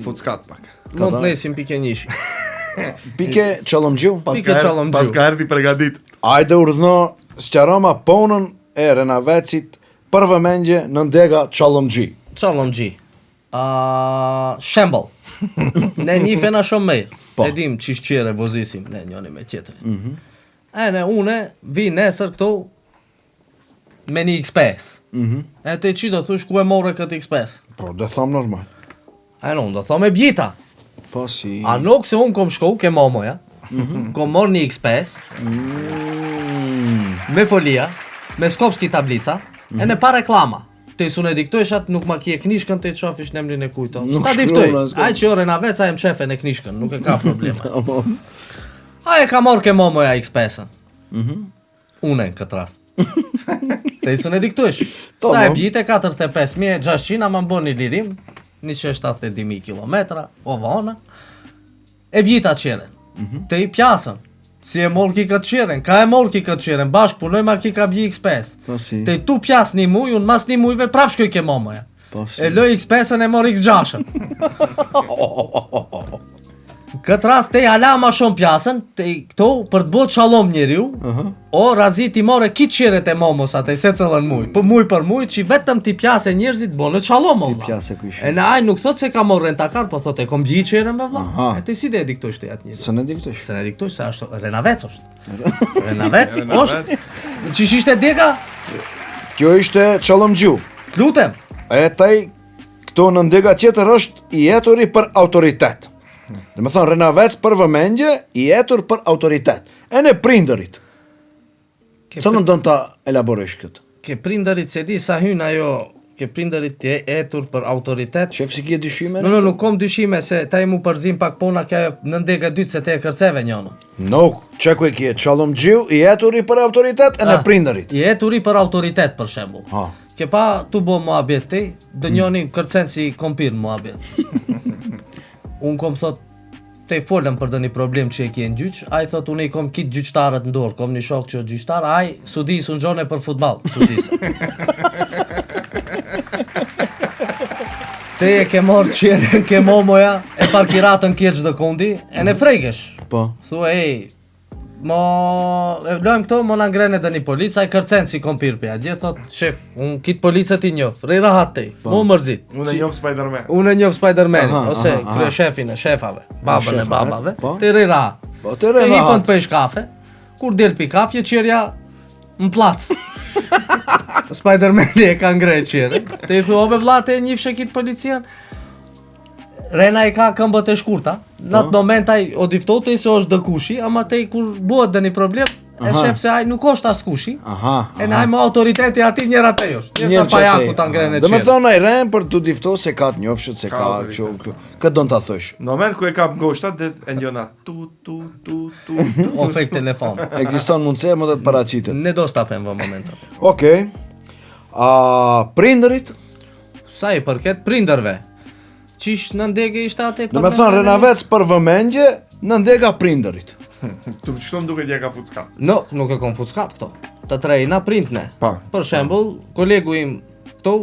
futskat pak. Mund të nesim pike njëshi. Pike Çalımgjiu. Pike Çalımgjiu. Pas ka erdhi përgatit. Ajde urdhno sqaroma punën e Renavecit për vëmendje në ndega Çalımgji. Çalımgji. Shembol. Ne njifena shumë mirë. Po. E dim çish qere vozisim ne njëri me tjetrin. Une vi nesër këtu me një X5. E te që do thush ku e more këtë X5? Po, dhe thom normal. Unë do thom e bjita. Po si... A nuk se unë kom shku ke momoja, kom mor një X5, me folia, me skopski tablica, e ne pa reklama. Te su ne diktojshat nuk ma kje knishkën te qofish në emrin e kujto. Sta diftoj, aj që ore na veca e mqefe në knishkën, nuk e ka problema. A e ka mor ke momoja X5-ën. Une në këtë rast. Te su ne diktojsh. Sa e bjite 45.600, ma më bon një lirim, 170.000 kilometra, o vana, e bjita qeren. Te i pjasën. Si e mor ki këtë qeren, ka e mor ki këtë qeren, bashkë punoj ma ki ka bji X5. Po si... Te tu pjas një muj, unë mas një mujve prap shkoj ke momoja. Po si... E loj X5-ën e mor X6-ën. Këtë rast te ala ma shumë pjasën, te këto për të bot shalom njeriu, o razit i more ki qeret e momos atë se cëllën muj. Po muj për muj, që vetëm ti pjase njerëzit bonë të shalom, Ti pjase kujshi. E në aj nuk thot se ka mor rentakar, po thot e kom bji qeren me vla. E te si de e diktojsh të jatë njëri. Se ne diktojsh. Se ne diktojsh se është Renavec është. Renavec është. Qish ishte deka? Kjo ishte Çalımgjiu. Lutem. E taj, këto në ndega tjetër është i jeturi për autoritet. Dhe me thonë, Renavec për vëmendje, i jetur për autoritet. E ne prindërit. Cëllën do në ta elaboresh këtë? Ke prindërit se di sa hyn ajo, ke prindërit e etur për autoritet. Shef si kje dyshime? Nuk kom dyshime se ta i mu përzim pak pona kja në ndega dytë se te e kërceve njënë. Nuk, që ku e kje, Çalımgjiu, i jeturi për autoritet, e ne prindërit. I eturi për autoritet për shembull. Ha. Ke pa tu bo muhabet ti, dë njoni kërcen si kompir muhabet. Unë kom thot, te folëm për dhe një problem që e kje në gjyq, a i thot, unë i kom kitë gjyqtarët në dorë, kom një shok që gjyqtar, a i sudis unë gjone për futbal, sudis. Te e ke morë qërën, ke momoja, e parkiratën kje gjdo kundi, e ne frejkesh. Po. Thua, mo, e lojmë këto, mo në ngrene dhe një polica, i kërcen si kompir për ja. Gjithë thot, shef, unë kitë policët i njofë, rej rahat te, mu mërzit. Unë e njof Spider-Man. Unë e njofë Spider-Man, ose aha. krye shefin e shefave, babën e Shefavet, babave, po. te rej rahat. Po, te Te rej hipën rahat. të pesh kafe, kur del pi kafje, qërja në plac. Spider-Man e ka ngrej qërë. Te i thua, be vla, te njifshe kitë polician. Rena i ka këmbët e shkurta, në atë moment ai o diftote se është dëkushi, ama te kur bëhet dhe një problem, e shef se ai nuk është as kushi, e në ai më autoriteti ati njëra te josh, njësa pajaku ta ngrene Dhe me qërë. thonë ai ren për të difto se ka të njofshët, se ka kështu. Këtë do në ta thësh. Në moment ku e kap goshtat, dhe e njona tu. O fake telefon. Ekziston mundëse më të të paraqitet. Ne do stapem vë momentën. Okej. Prindërit, Sa i përket prinderve, qish në ndege ishte ate dhe me thonë Renavec për vëmendje, në ndega prindërit. Të qëto më duke dje ka fucka. No, nuk e kom fuckat këto. Të trejna printne. Pa. Për shembull, kolegu im këto,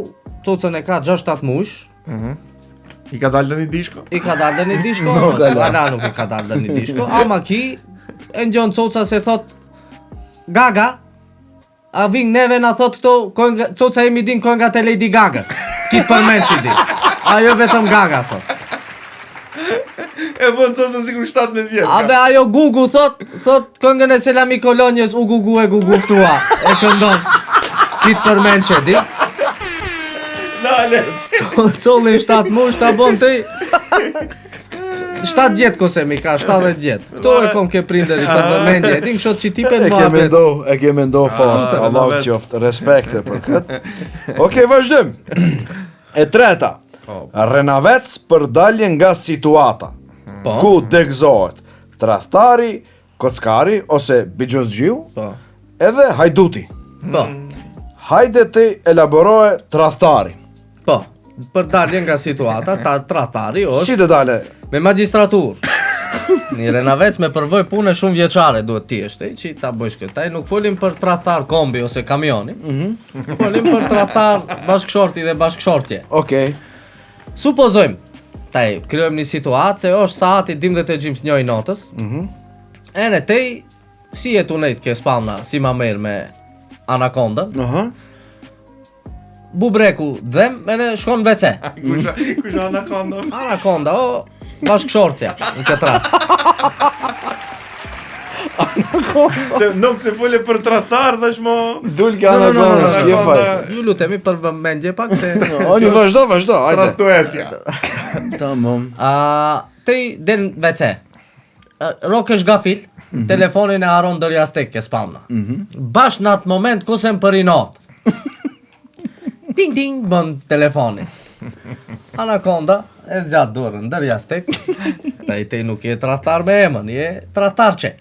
cocën e ka 6-7 mush, I ka dalë në një dishko. i ka dalë dhe një dishko, ala nuk i ka dalë dhe një dishko, ama ki, e njën coca se thot, Gaga, a ving neve na thot këto, coca imi din kojnë nga te Lady Gagas, kitë përmen që di, ajo vetëm Gaga thot. E bën të sikur 17 vjetë. Abe ajo Gugu thot këngën e Selami Kolonjës, u Gugu e Gugu ftua, e këndon, kitë përmen që di. Nale. Collin 7 mush, ta bon ti 7 djetë kose mi ka, 70 djetë. Këto e kom ke prinderi për vëmendje. E din këshot që tipen E mua bet. ke mendo fort, Allah qoftë, respekte për këtë. Okej, vazhdim. E treta, Renavec për dalje nga situata, Po. ku degëzohet tradhtari, kockari ose bigjozgjiu, Po. edhe hajduti. Po. Hajde ti elaboroje tradhtari. Po. Për dalje nga situata, ta tradhtari është Si të dale? me magjistratur. Një Renavec me përvoj pune shumë vjeçare duhet t'jeshte, që ta bëjsh këtë. Ai nuk folim për tradhtar kombi ose kamioni, folim për tradhtar bashkëshorti dhe bashkëshortje. Okej. Supozojmë, Taj, kryojmë një situatë se është saati 12:01 natës. Ene tej, si jetu nejtë ke spalna, si ma merë me Anakonda. Bubreku dhem, ene shkon WC. Kush Anakonda? Anakonda, o bashkëshortja, në këtë rast. Se nuk se fole për tradhtar thash mo. Dul ka Anakonda, s'ke faj. Ju lutemi për vëmendje pak se... Oni vazhdo, hajde. Tradhtuesja. Tamam. Tej den WC. Rokesh gafil, telefonin e haron dërja stek ke spamna. Bash në atë moment ku se më përinat. Ding ding bën telefoni. Anakonda e zgjat dorën dërja stek. Tej nuk je tradhtar me emën, je tradhtarçe.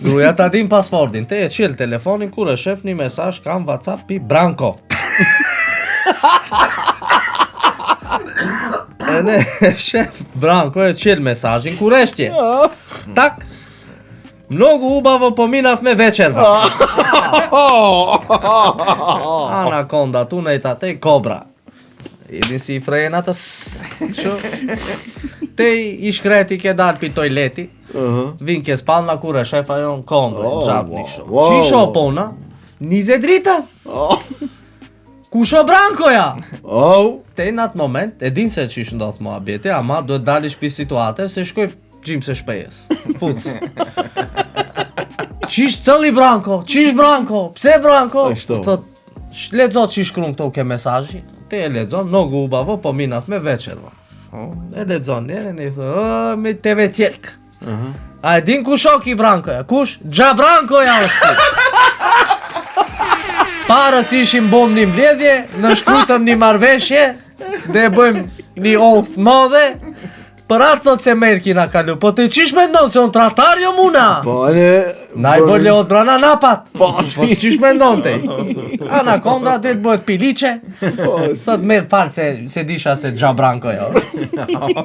Duja ta dim pasfordin, te e qel telefonin kur e shef një mesazh kam WhatsApp pi Branko. E ne shef Branko e qel mesazhin kur eshtje. Tak. Mnogo ubavo pominav me večerva. Anakonda tu nejta te kobra. Idin si i frejnë atës. Te i shkreti ke dal pi toileti. Vin ke spalna kur e shef ajo në kondre. Gjabni kësho. Qisho pona? 20 drita? Kusho Brankoja? Te në atë moment, e din se qish ndodh mua bjeti, ama duhet dalish pi situate se shkoj gjim se shpejes. Fuc. Qish cëlli Branko? Qish Branko? Pse Branko? Thot, ledzo qish krun këto ke mesazhi. Te e ledzon, mnogo ubavo, po minaf me večerva. E ledzon njerën i thë, me TV Cjelk. A e din kush oki Brankoja? Kush? Gja Brankoja është. Parës ishim bom një mbledhje, në shkujtëm një marveshje, dhe bëjmë një oft madhe, për atë thot se merë kina kalu, po të qish me ndonë se unë tratar jo muna? Po, ane... Na i bërle od brana napat, po qish me ndonë te? Anakonda dhe të bëhet piliqe, sot merë falë se disha se Gja Branko jo.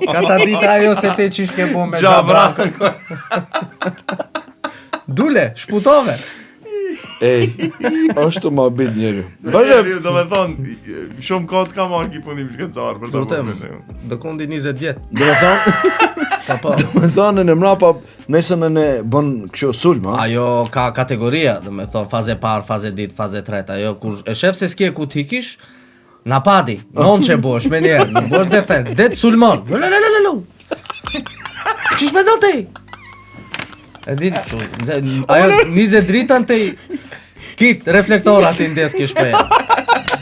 Kata dita ajo se te qish ke bo me Gja Branko. Dule, shputove. Ej, është ma bit njeri. Do me thonë, shumë kohë të ka marrë ki punim shkencar për ta bërë. Do kondi 20 vjetë. Do me thonë në mrapa, nesën në bën kësho sulma. Ajo ka kategoria, do me thonë, faze parë, faze ditë, faze tretë. Ajo kur e shef se s'ke ku t'ikish, na padi, non që bosh me njerë, në bosh defense, det sulmon. Qish me do t'i? E din, ajo 20 dritën të kit reflektorat i ndeski shpeja.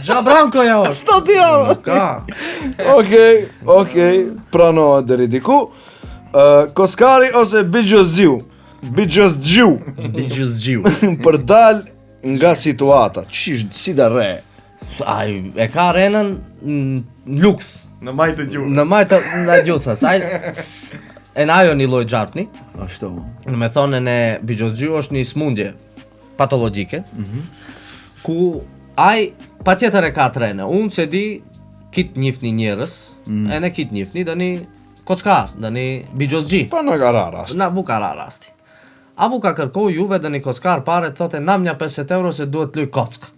Gja Branko ja është. Stadion! Ka. Okej, pranohet deri diku. Kockari ose Bigjozgjiu? Bigjozgjiu. Për dal nga situata, si da re? Ai, e ka renën në luks. Në majtë gjuhës. Në majtë në gjuhës. E në ajo një loj gjarpni. Ashtu. Në me thonë në Bigjozgjiu është një smundje patologike, ku ai pa tjetër e ka të rene. Unë se di kit njifni njerës, e në kit njifni dhe një kockar, dhe një Bigjozgji. Pa në gara rast. Na vuka ra rasti. A vuka kërkoj juve dhe një kockar pare të thote namnja 50 euro se duhet luj kock.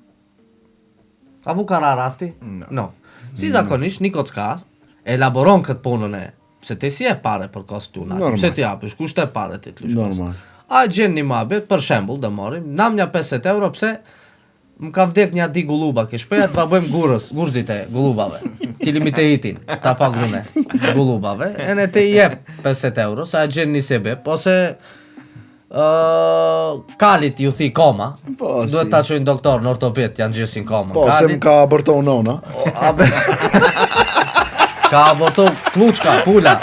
A vuka ra rasti? No. Si zakonisht një kockar elaboron këtë punën e pse te si e pare për kostunat, pse ti apësh, kush te pare ti të lush. Normal. A gjen një mabet, për shembull, dhe morim, namnja 50 euro, pse më ka vdek një di guluba ke shpeja, të bëjmë gurzit e gulubave, cilimi te hitin, ta pagune gulubave, e ne te jep 50 euro, sa e gjen një sebep, ose kalit ju thi koma, duhet ta qojnë doktor në ortoped, janë gjesin koma. Po, se më ka abortohu nona. Ka aborto kluçka, pula.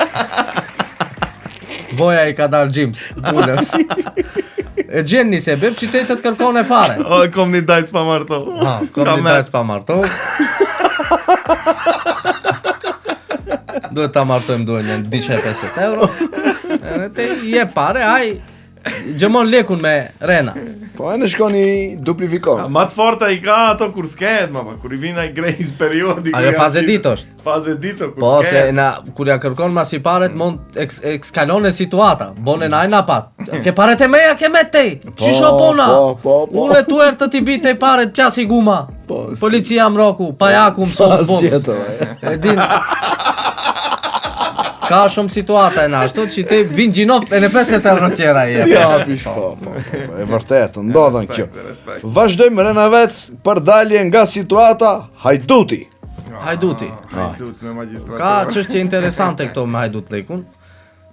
Voja i ka dalë gjimës, pulës. E gjen një sebeb që te të kërkon e pare. O, kom një dajtë pa marto. Kom një dajtë pa marto. Duhet ta martojmë duhet një 250 euro. E te je pare, aj gjemon lekun me rena. Po e në shkoni duplifikon. Ma të forta i ka ato kur s'ket, mama, kur i vina i grace periodi. Ajo faze ditë është. Faze ditë, kur po, se kur ja kërkon ma si paret, mund ekskalon e situata. Bone na ajna pat. Ke paret e meja, ke me tej. Qisho pona. Unë e tu erë të t'i bit e paret, pjasi guma. Policia mroku, pajaku mësot bums. E din... Ka shumë situata e ashtu që ti vin gjinov e në 50 euro tjera i jep. Po, e vërtet, ndodhen kjo. Vazhdojmë Renavec për dalje nga situata Hajduti. Hajduti. Hajdut me magjistraturë. Ka çështje interesante këto me Hajdut Lekun,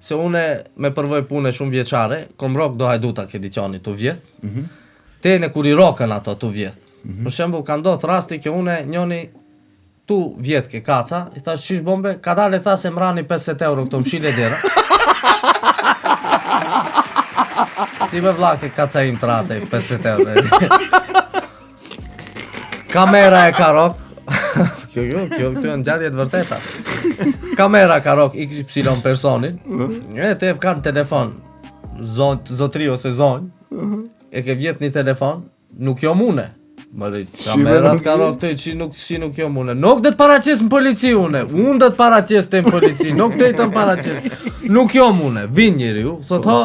se une me përvoj pune shumë vjeçare, kom rok do Hajduta ke diqani të vjeth, te në kur i rokën ato të vjeth. Për shembull ka ndodhur rasti që une njoni tu vjeth ke kaca, i thash qish bombe, ka dalë tha se mrani 50 euro këto mshile dera. Si me vlake kaca im trate 50 euro. Kamera e ka rok. Kjo këtu janë ngjarje të vërteta. Kamera ka rok XY personin. E te ka në telefon. Zotri ose zonjë. E ke vjet një telefon, nuk jo mune. Mëri, kamerat ka rok të që nuk jo mune. Nuk dhe të paraqes në polici une. Unë dhe të paraqes të në polici. Nuk të të në paraqes. Nuk jo mune. Vin njëri ju. Thot ho,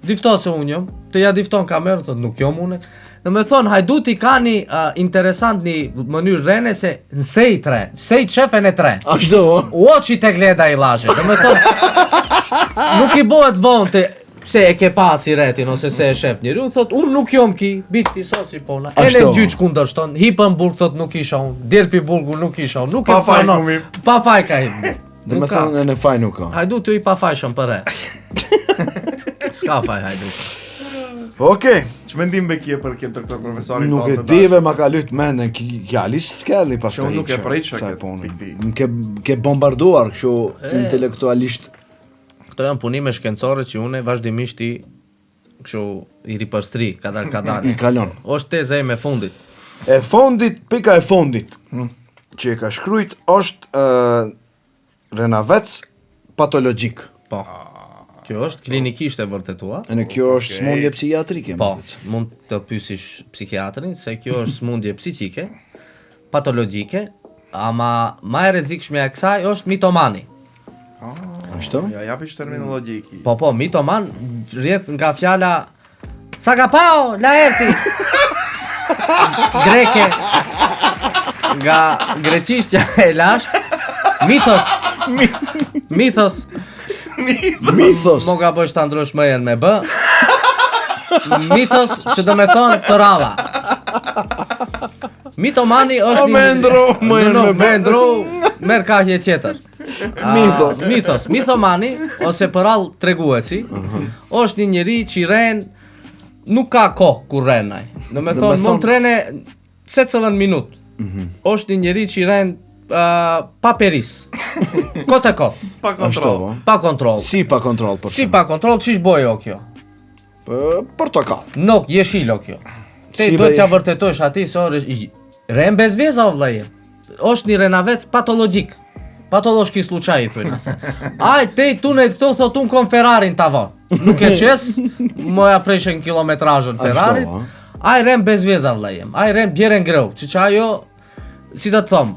difto se unë jom. Të ja difton kamerë, thot nuk jo mune. Dhe me thonë, Hajduti ka një interesant një mënyrë rene se nësej tre, sej qefen e tre. Ashtu, O që i te gleda i lashe. Dhe me thonë, nuk i bohet vonë të se e ke pas i retin ose se e shef njëri, unë thot, unë nuk jom ki, biti sosi pona. E në gjyq kundërshton, hipën burg thot nuk isha unë, djerpi burgu nuk isha unë, nuk e pranon. Pa faj ka hipë. dhe me thonë e në faj nuk ka. Hajduti i pa fajshëm për e. S'ka faj Hajduti. Okej. Ç'mendim be kje për këtë doktor profesorin Nuk e dive ma ka lyt menden kjalisht t'kelli pas ka Që unë nuk e hiqë, prejqa sa e këtë punë. pikti. Më ke bombarduar kështu intelektualisht. Këto janë punime shkencore që une vazhdimisht i kështu i ripërstri, kadal. I kalon. Është teza ime e fundit. E fundit, pika e fundit, që e ka shkrujt është Renavec patologjik. Po. Kjo është klinikisht e vërtetuar. E në kjo është smundje psikiatrike. Po, mund të pyesish psikiatrin se kjo është smundje psiqike, patologjike, ama ma e rrezikshme e kësaj është mitomani. Ashtu? Ja japish terminologjiki. Po, mitoman rrjedh nga fjala Sagapao, la erti. Greke. Nga greqishtja e lasht. Mythos. Moga bësh të ndrosh mëjen me bë. Mythos që do me thonë për alla. Mitomani është me ndro mëjen me bë. Me ndro merr kahje tjetër. Mythos. Mitomani ose për all treguesi është një njeri që ren nuk ka kohë kur renaj. Do me thonë mund të rene se cëllën minut. Është një njeri që ren pa peris. Kot e kot. Pa kontroll. Pa kontroll. Si pa kontroll për Si pa kontroll, qish bojo kjo? Portokall. Nuk, jeshilo kjo. Te Si do t'ja be- vërtetosh ati se orë ren bez veza o vllaje. Është një renavec patologjik. Patoloshki sluçaj i thujnë asë. Aj, te tu në këto thot unë kom Ferrarin tavon. Nuk e qes, moja preshen kilometrajën Ferrarit. Aj ren bez veza vllajem. Aj ren bjeren greu. Që ajo, si të thom,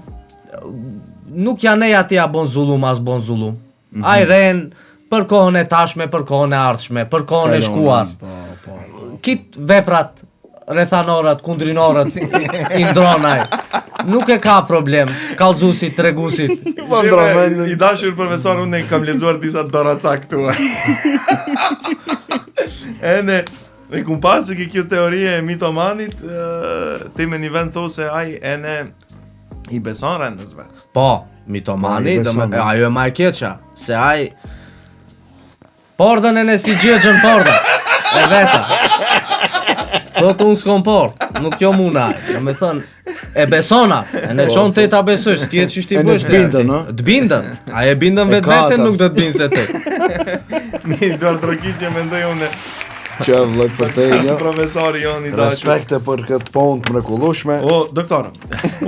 nuk janë e ati a bon zullum as bon zullum. Aj ren për kohën e tashme, për kohën e ardhshme, për kohën e shkuar. Kit veprat rrethanorat, kundrinorat i ndronaj. Nuk e ka problem kallëzusit, tregusit. I dashur profesor, unë e kam lexuar disa doraca këtu. E kum pasë që kjo teorie e mitomanit, ti me një vend thosë se aj i beson rendës vetë. Po, mitomani, Po, i beson, ajo e ma e keqa, se aj pordën e në si gjëgjën pordën, e veta. Thot unë s'kom port, nuk jo muna aj, do me thënë, e besona, e në qonë te ta besësh, s'kje që shti E në bësh t'bindën, no? T'bindën, a e bindën vetë ka vetën, ata. nuk do t'bindë se te. Një duar trokit që mendoj unë Që vëllai për te jo. profesori jonë i dashur. Respekte për këtë punë të mrekullueshme. O, doktor,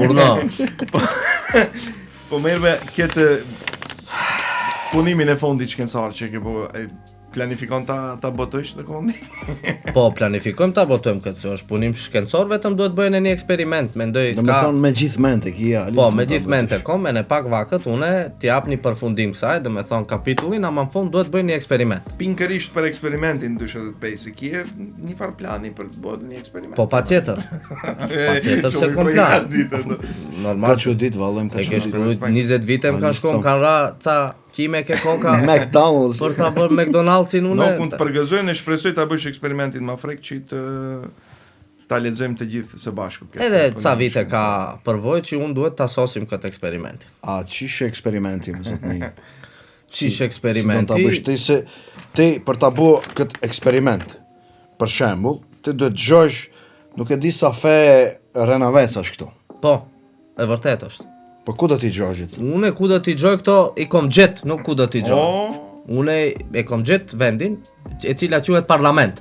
Urno, po merve këtë punimin e fundit shkencor që ke po planifikon ta botësh në kondi? po planifikojmë ta botojmë këtë, se është punim shkencor, vetëm duhet bëjnë një eksperiment, mendoj Do me ka... thonë me gjithë mente kia. Po, me gjithë mente kom, e në pak vakët, une t'jap një përfundim kësaj, dhe me thonë kapitullin, ama në fund duhet bëjnë një eksperiment. Pinkërisht për eksperimentin dyshe të pej, se kje një farë plani për të bëhet një eksperiment. Po, pa tjetër. Tjetër se kom plan. Normal, Ka që ditë vallëm, ka e ke që ditë. shkruajt 20 vite më kanë shkruar, kanë ra ca Kime ke koka McDonald's. për ta bërë McDonald'sin Nuk unë. mund të përgëzojnë e shpresoj ta bësh eksperimentin më frek që ta lexojmë të gjithë së bashku. Edhe ca vite ka përvojë që unë duhet ta sosim këtë eksperimentin. A çish eksperimenti, më zotni? Qish Si do ta eksperimenti? bësh ti se ti për ta bërë këtë eksperiment. Për shembull, ti duhet dëgjosh, nuk e di sa fe Rena Vecash këtu. Po, e vërtet është. Po ku do t'i dëgjosh? Unë ku do t'i gjoj këto, i kom gjet, nuk ku do t'i gjoj. Oh, Unë e kom gjet vendin, e cila quhet parlament.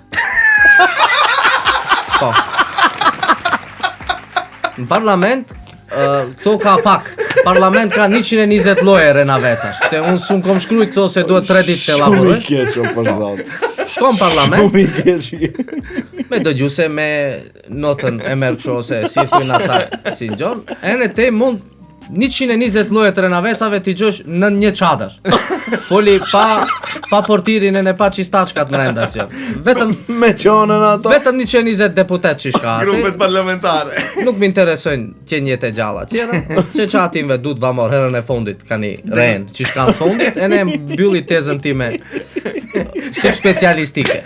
Po. Në parlament, këto ka pak. Parlament ka 120 lloje Rena Vecash. Te unë s'un kom shkruajt këto se duhet 3 ditë të Shumë i elaboroj. keq o për zot. Shkon parlament, Shumë i keq. me dëgjuse me notën e merr kështu ose si thuin asaj, si ngjon. Ene te mund 120 lloje të Renavecave t'i gjosh në një çadër. Foli pa portirin e ne pa qistaçkat brenda si. Vetëm Me qonën ato. vetëm 120 deputet që shka ati. grupet parlamentare. Nuk më interesojnë qenjet e gjalla tjera, që qatinve du të vamor herën e fundit kani ren që shka në fundit, e ne mbylli tezën time subspecialistike.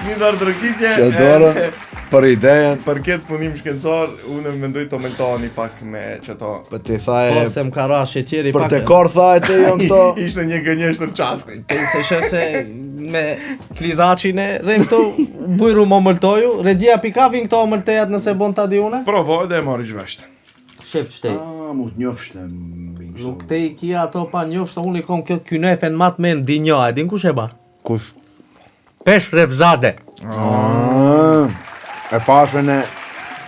Një dorë drogitje. Që dorën për idejen. Për këtë punim shkencor, unë mendoj të aumentoni pak me çeto. Po ti thaje Po se më ka ra sheqeri për pak. te kor thajte jo këto. Ishte një gënjeshtër çasti. Se shese me klizacin e rem këto bujru më mëltoju, regjia pikavin këto mëltejat nëse bon ta di une? Provo dhe e mori zhvesht. Shef qëtej. Mu t'njofshte mbi kështu. Nuk te i kia ato pa njofshta, unë i kom kjo kynefen mat me ndinjo, e din kush e ba? Kush? Pesh Revzade. E pashën e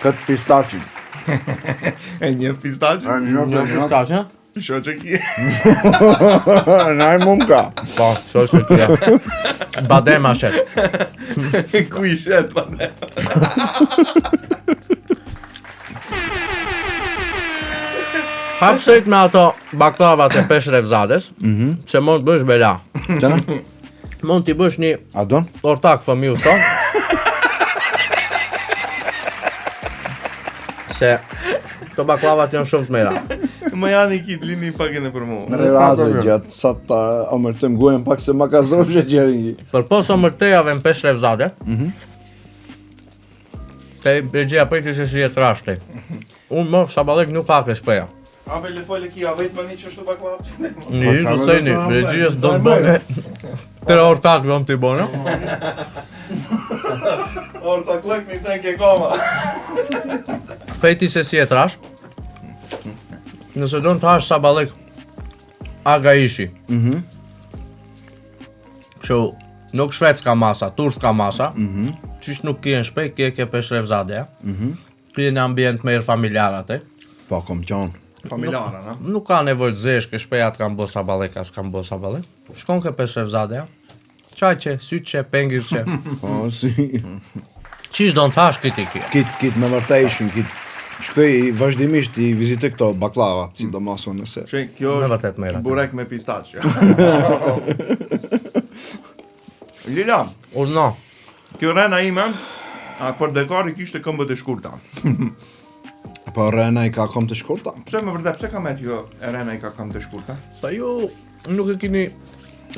këtë pistachin. E një pistaqe? Një pistash, ja? Shoqe ki. Naj mum ka. Po, shoqë kjo. Badema shet. Ku i shet pa ne? Hap shejt me ato baklavat e Pesh Revzades, që mund të bësh bela. Qëna? Mund t'i bësh një A don? ortak fëmijës ton. Se këto baklavat janë shumë të mira. Më janë i kitë lini pak e në për mu. Në relatë gjatë sa ta omërtëm gojen pak se ma ka zoshe gjeri. Për poso mërtejave në Pesh Revzade, te regjia pëjti se si jetë rashtej. Unë më sabalek nuk ka ke shpeja. A be le fole ki, a vetë më një që shtu baklava? Një do të thëni, regjies do të bëne. Tre ortak do t'i bëne. Orë ta klëk një sen ke koma. Pëjti se si jetë rasht. Nëse do në të hash sabalek aga ishi. Kështu, nuk shvec ka masa, turs ka masa. Qish nuk kje në shpej, kje ke Pesh Revzade, ja. Kje në ambient me familjar atë. Po, kom qonë. Familjara, na? Nuk ka nevojë të zesh, ke shpejat kanë bo sabalek, as kanë bo sabalek. Shkon ke Pesh Revzade, ja. Qajqe, syqe, pengirqe. Po, si. Qish do në thash këti kje? Kit me vërtejshin, kit. Shkoj vazhdimisht i vizitoj këto baklavat, sidomos unë nëse. Që kjo Me është vërtet mera. burek me pistaqe. Lila, Urno, kjo rena ime, a për dekor i kishte këmbët e shkurta. Po Rena i ka kom të shkurta. Pse më vërtet, pse ka me kjo e rena i ka këmbët e shkurta? pa ju nuk e kini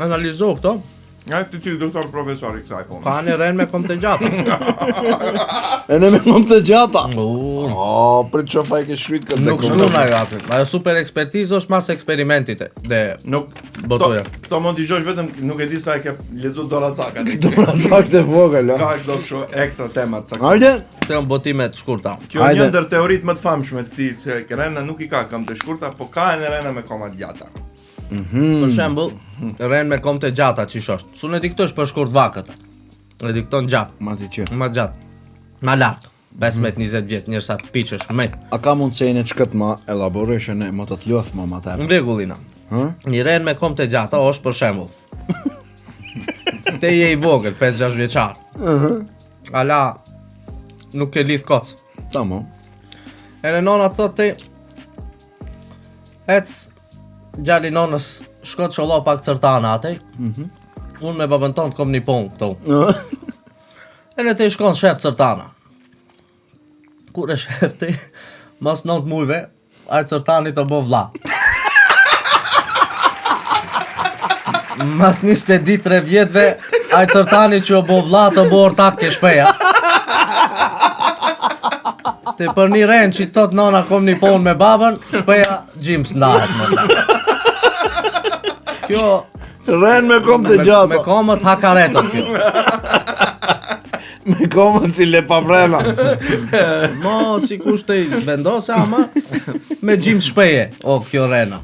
analizo këto. Ja, këtë cilë doktor profesor i kësaj punë. Ka një ren me kom të gjata. E ne me kom të gjata. Nuk Për që fa i ke shkryt këtë nuk shkru nga gati. Ajo super ekspertizë është mas eksperimentit dhe Nuk, botoja. këto mund t'i gjosh vetëm, nuk e di sa e ke lezu Dora Caka. Sakë të vogël, Ka a? këto kështu ekstra temat caktuar. Hajde? Të janë botimet shkurta. Kjo Hajde. një ndër teoritë më të famshme të këtij që rena nuk i ka këmbë të shkurta, po ka edhe rena me koma të gjata. Për shembull, ren me kom të gjata qish është. Su në diktosh për shkurt vakët. E dikton gjatë, Ma ti që. ma gjatë. Ma lartë. 15-20 vjet, njërsa piqesh me. A ka mundësejnë që këtë ma elaborishën e më të të ljoth ma të Në rregullina. Hë? Një ren me kom të gjata është për shembull. Te je i vogël, 5-6 vjeçar. Ala nuk e lidh koc. Ta mo. E në nona të thot ti ec gjali nonës shko të shollo pak cërtana atej. Unë me babën tonë të kom një punë këtu. E në ti shkon shef cërtana. Kur e shef ti, mas 9 mujve, ajë cërtani të bo vlla. Mas 23 vjetëve, ai cërtani që o bo vlla të bo ortak ke shpeja. Te për një ren që tot nona kom një pon me babën, shpeja gjimës ndahet më ta. Kjo Ren me kom të me gjata. komët hakaretot kjo. Me komën si le pavrena. Mo si kushte i vendose ama me gjimës shpeje, o kjo rena.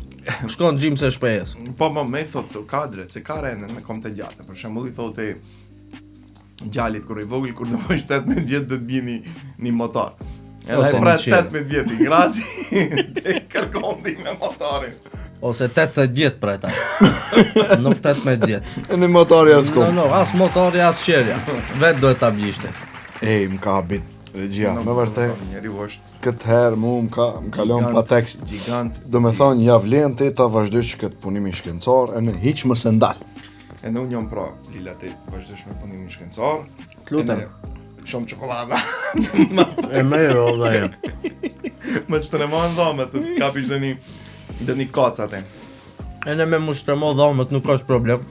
Shkon gjimës e shpejes. Po me thot të kadret, se ka renën me kom të gjata. Për shembull i thotë gjalit kur i vogël kur do bësh 18 vjet do të bini një motor. Edhe Ose ai pra një qelë. 18 vjet i grati te kërkon ti me motorin. Ose 80 vjet për ta. Nuk 18 vjet. Në motori as kom. No, as motori, as qerja. Vet duhet ta blishte. Ej, më ka habit regjia. Me vërtet, Njeriu është këtë herë mu më kalon pa tekst. Gigant. Do me thonë, ja vlen ti ta vazhdysh këtë punimin shkencor, e në hiq më se ndal. E në unë jam pra, Lila, ti vazhdosh me punimin shkencor. Lutem. Shumë çokoladë. E mirë o dhe jem. Më që të në manë dhame, të kapish dhe një kacë atë. E ne me mu shtremo dhomët nuk është problem.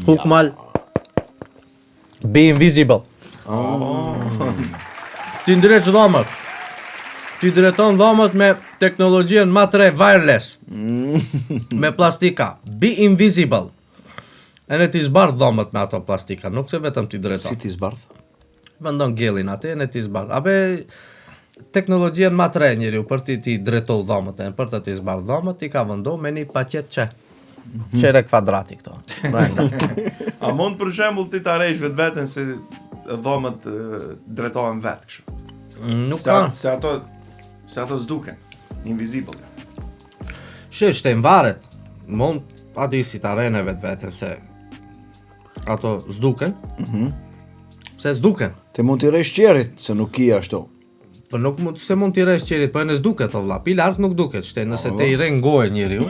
Hukmal. Be invisible. Ti ndreq dhomët. Ti drejton dhomët me teknologjien ma të re wireless. Me plastika. Be invisible. E ne ti zbardh dhomët me ato plastika, nuk se vetëm ti drejton. Si ti zbardh? Vendon gjellin atë, e ne ti zbardh. Abe teknologjien ma të re njeriu për ti drejtoll dhomët, e për të ti zbardh dhomët, ti ka vendu me një paqet që. Qere kvadrati këto. Brenda. A mund për shembull ti ta rresh vetveten se dhomët drejtohen vetë kështu. Nuk Se, ka. se ato s'duken, invisible. Shte varet. Mund ati si ta rene vetveten se ato s'duken. Se s'duken. Ti mund t'i rresh qerit, se nuk ki ashtu. Po nuk mund se mund t'i rresh qerit, po e në s'duket o vlla. Pi larg nuk duket, shte nëse te i ren gojë njeriu.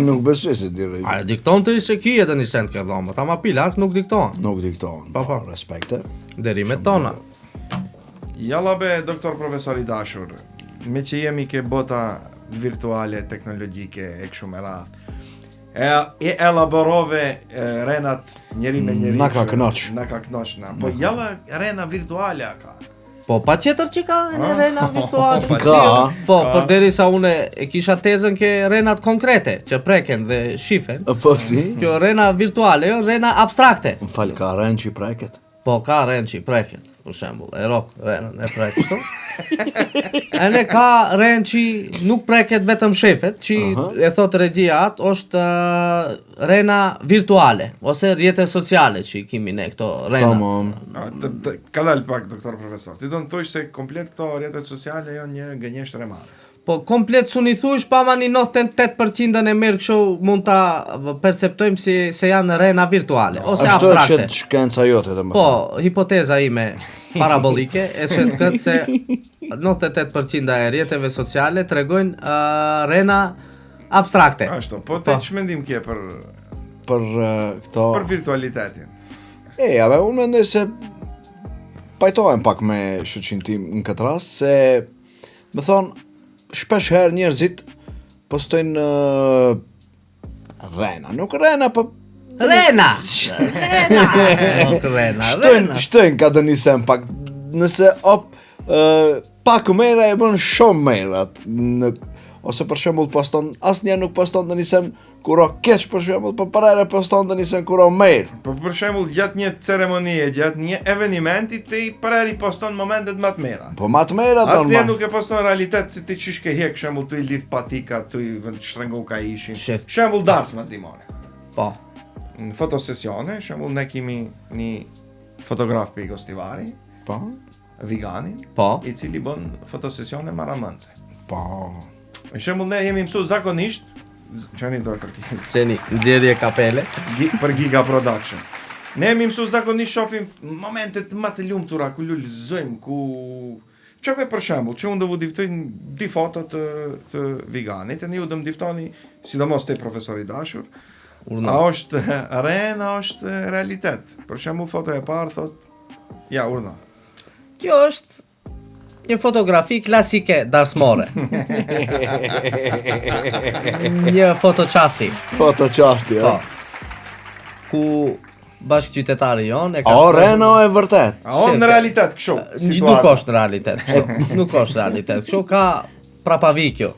Nuk besoj se ti rresh. A e dikton të se ki edhe një sent ke dhomët, ama pi larg nuk dikton. Nuk dikton. Po. Respekte. Derimet tona. Jalla be, doktor profesor i dashur, me që jemi ke bota virtuale, teknologjike, e kështu me radhë. E elaborove renat njeri me njeri. Na ka knoq. Na ka knoq, na. Po jalla rena virtuale a ka. Po pa qeter që ka edhe rena virtuale. Pa Si, qeter. Po, Ka. për derisa une e kisha tezën ke renat konkrete, që preken dhe shifen. Po si? Kjo rena virtuale, jo rena abstrakte. Më fal, ka ren që i preket. Po ka ren që i preket, për shembull, e rok renën e prek kështu. E ne ka ren që nuk preket vetëm shefet, që e thot regjia atë është rena virtuale, ose rrjete sociale që i kimi ne këto renat. Tamam. Ka dal pak, doktor profesor. Ti do në thush se komplet këto rrjetet sociale janë një gënjeshtër e madhe. Po komplet su një thush, pa ma një 98% e merë kështu mund ta perceptojmë se janë rena virtuale, ose Ashtu e abstrakte. që shkenca jote dhe më Po, thënë. hipoteza ime parabolike e qëtë këtë se 98% e rrjeteve sociale tregojnë rena abstrakte. Ashtu, po ti ç'mendim ke për Për këto... për virtualitetin? Abe, unë mendoj se pajtohem pak me shoqin tim në këtë rast, se më thonë, shpesh herë njerëzit postojnë rena, nuk rena, po Rena! Nuk rena, rena. shtojnë ka të nisem pak, nëse pak mera e bën shumë merat, ose për shembull poston, asnjë nuk poston të nisen kur o keq për shembull, po para e poston të nisen kur o merr. Po për shembull gjatë një ceremonie, gjatë një eventi ti preri poston momentet më të mira. Po ma të merat Asnjë normal. nuk e poston realitet se ti çish ke hek shembull tu i lidh patika, tu i shtrëngo ka ishin. Shef. Shembull dars më dimore. Po, Në fotosesione, shembull ne kemi një fotograf për i Gostivari, Po, veganin, po. i cili bën fotosesione maramënce. po. Për shembull ne jemi mësuar zakonisht, çani dorë të ti. Qeni, nxjerrje kapele. Për Giga Production. Ne jemi mësuar zakonisht shohim momentet më të lumtura ku lulëzojmë, ku çfarë për shembull, që unë do vu diftoj di foto të veganit, e ne ju do më diftoni, sidomos te profesori i dashur. Urna. A është rena, është realitet. Për shembull foto e parë thot ja urna. Kjo është një fotografi klasike darsmore. Një fotoqasti. Fotoqasti, Po. Ku bashkëqytetari jon e ka Reno e vërtet. A on në realitet kështu. Nuk është në realitet kështu. Nuk është në realitet kështu, ka prapavi kjo.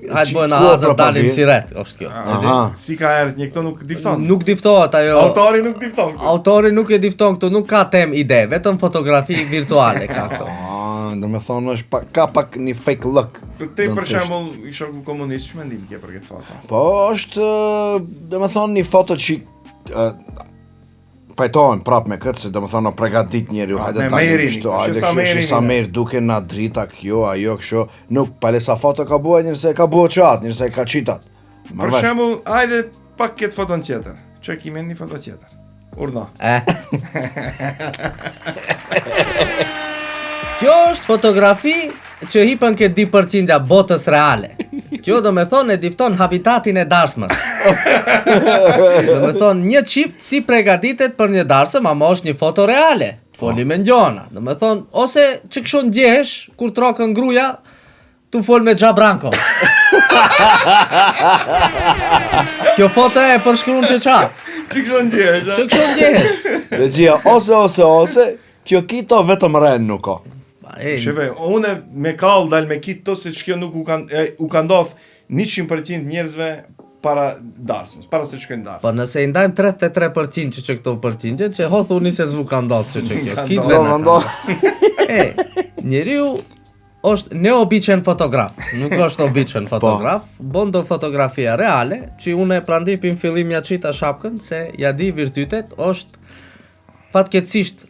Hajtë bëjnë Ku hazër prapavi? dalim siret, është kjo. Aha. Si ka erdhë një këto nuk difton. Nuk diftohet ajo. Autori nuk difton. Autori nuk e difton këtu, nuk ka tem ide, vetëm fotografi virtuale ka këto. Do me thonë është ka pak një fake look. Për te për shembull i shoku komunist, ç'më mendim ke për këtë foto? Po është, do me thonë një foto që pajtohen prap me këtë se do me thonë o pregadit njeriu, hajde ta kështu, hajde sa merë duke na drita kjo, ajo kështu, nuk pale sa foto ka bua, njërse ka bua qatë, njërse ka qitat. Për shembull, hajde pak këtë foton tjetër. Çe kime një foto tjetër. Urdhë. Kjo është fotografi që hipën këtë 2% botës reale. Kjo do me thonë e difton habitatin e darsmës. Do me thonë një qift si pregaditet për një darsëm, ama është një foto reale. Foli me njona. Do me thonë, ose që kështu ndjehesh, kur trokën gruja, tu fol me Gjabranko. Kjo foto e përshkruan që qa. Që kështu ndjehesh? Që kështu ndjehesh. Regjia, ose, kjo kito vetëm ren nuk ka. Sheve, une me kall dal me kit to se që kjo nuk u ka ndodh 100% njerëzve para darsmës, para se shkojnë darsmës. Po nëse i ndajmë 33% që këto përqindje, që hothu unë se zvu ka ndodhë që kjo. Njeriu është neobiqen fotograf, nuk është obiqen fotograf, bondo fotografia reale, që une prandipin fillim ja qita shapkën, se ja di virtytet, është fatkeqësisht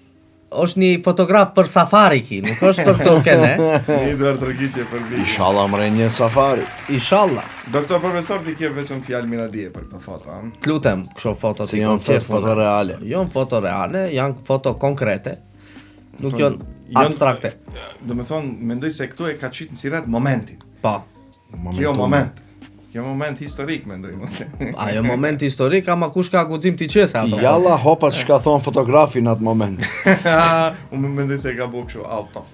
është një fotograf për safari ki, nuk është për këto kene. Një duar trëgjitje për vi. Inshallah më një safari. Inshallah. Doktor profesor ti ke vetëm fjalë miradije për këtë foto, a? T'lutem, kështu foto Si janë foto reale. Janë foto reale, janë foto konkrete. Nuk janë abstrakte. Do me thonë, mendoj se këtu e ka qitë në siret momentin. Po. Kjo moment. Kjo moment historik, mendoj. Ajo moment historik, ama kush ka guxim t'i qese ato. Jalla hopat që ka thonë fotografi në atë moment. Unë mendoj se ka bu kështu auto.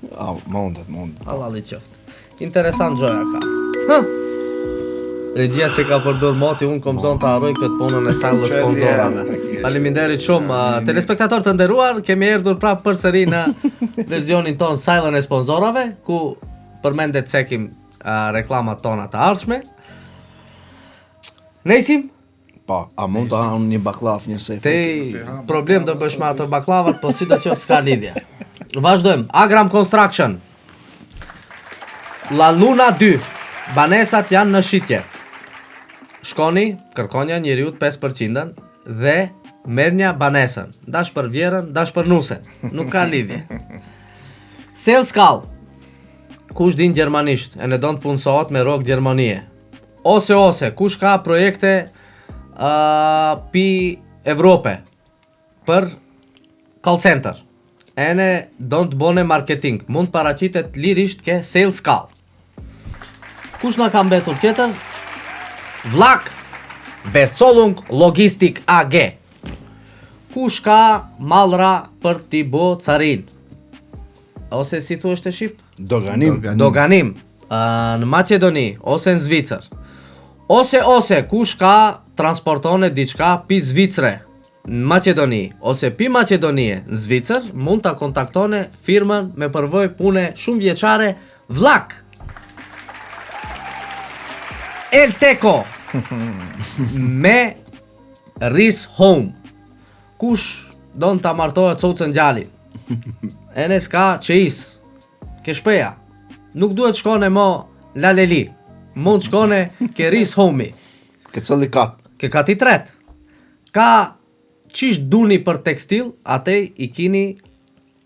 Mundet. Allah li qoftë. Interesant gjoja ka. Regjia se ka përdor moti, unë kom zonë të harroj këtë punën e sallës sponsorave. Faleminderit shumë. Telespektator të nderuar, kemi erdhur prapë përsëri në versionin ton sallën e sponsorave, ku përmendet cekim reklamat tona të ardhshme. Nejsim? Po, a mund të hanë një baklaf njërse? Te problem të bësh me ato baklavat, po si do qoftë s'ka lidhje. Vazhdojmë. Agram Construction. La Luna 2. Banesat janë në shitje. Shkoni, kërkonja njeriut 5% dhe merrnja banesën. Dash për vjerën, dash për nusen. Nuk ka lidhje. Selskall. Kush din gjermanisht, e ne don të punësohet me rrogë Gjermanie. Ose, kush ka projekte pi Evrope për call center. Ene don të bone marketing, mund paraqitet lirisht ke sales call. Kush na ka mbetur tjetër? Vlak Vercolung Logistik AG. Kush ka mallra për t'i bo carin? Ose si thuhet në shqip? Doganim. Në Maqedoni ose në Zvicër. Ose kush ka transportone diçka pi Zvicre në Maqedoni ose pi Maqedonie në Zvicër, mund ta kontaktone firmën me përvojë pune shumë vjeçare Vlak. El Teco me Ris Home. Kush don ta martohet cocën gjalin? Ene s'ka qeis. Ke shpeja. Nuk duhet shkone mo laleli. Mund shkone ke Ris Home. Ke cëlli kat. Ke kati tret. Ka qish duni për tekstil, ate i kini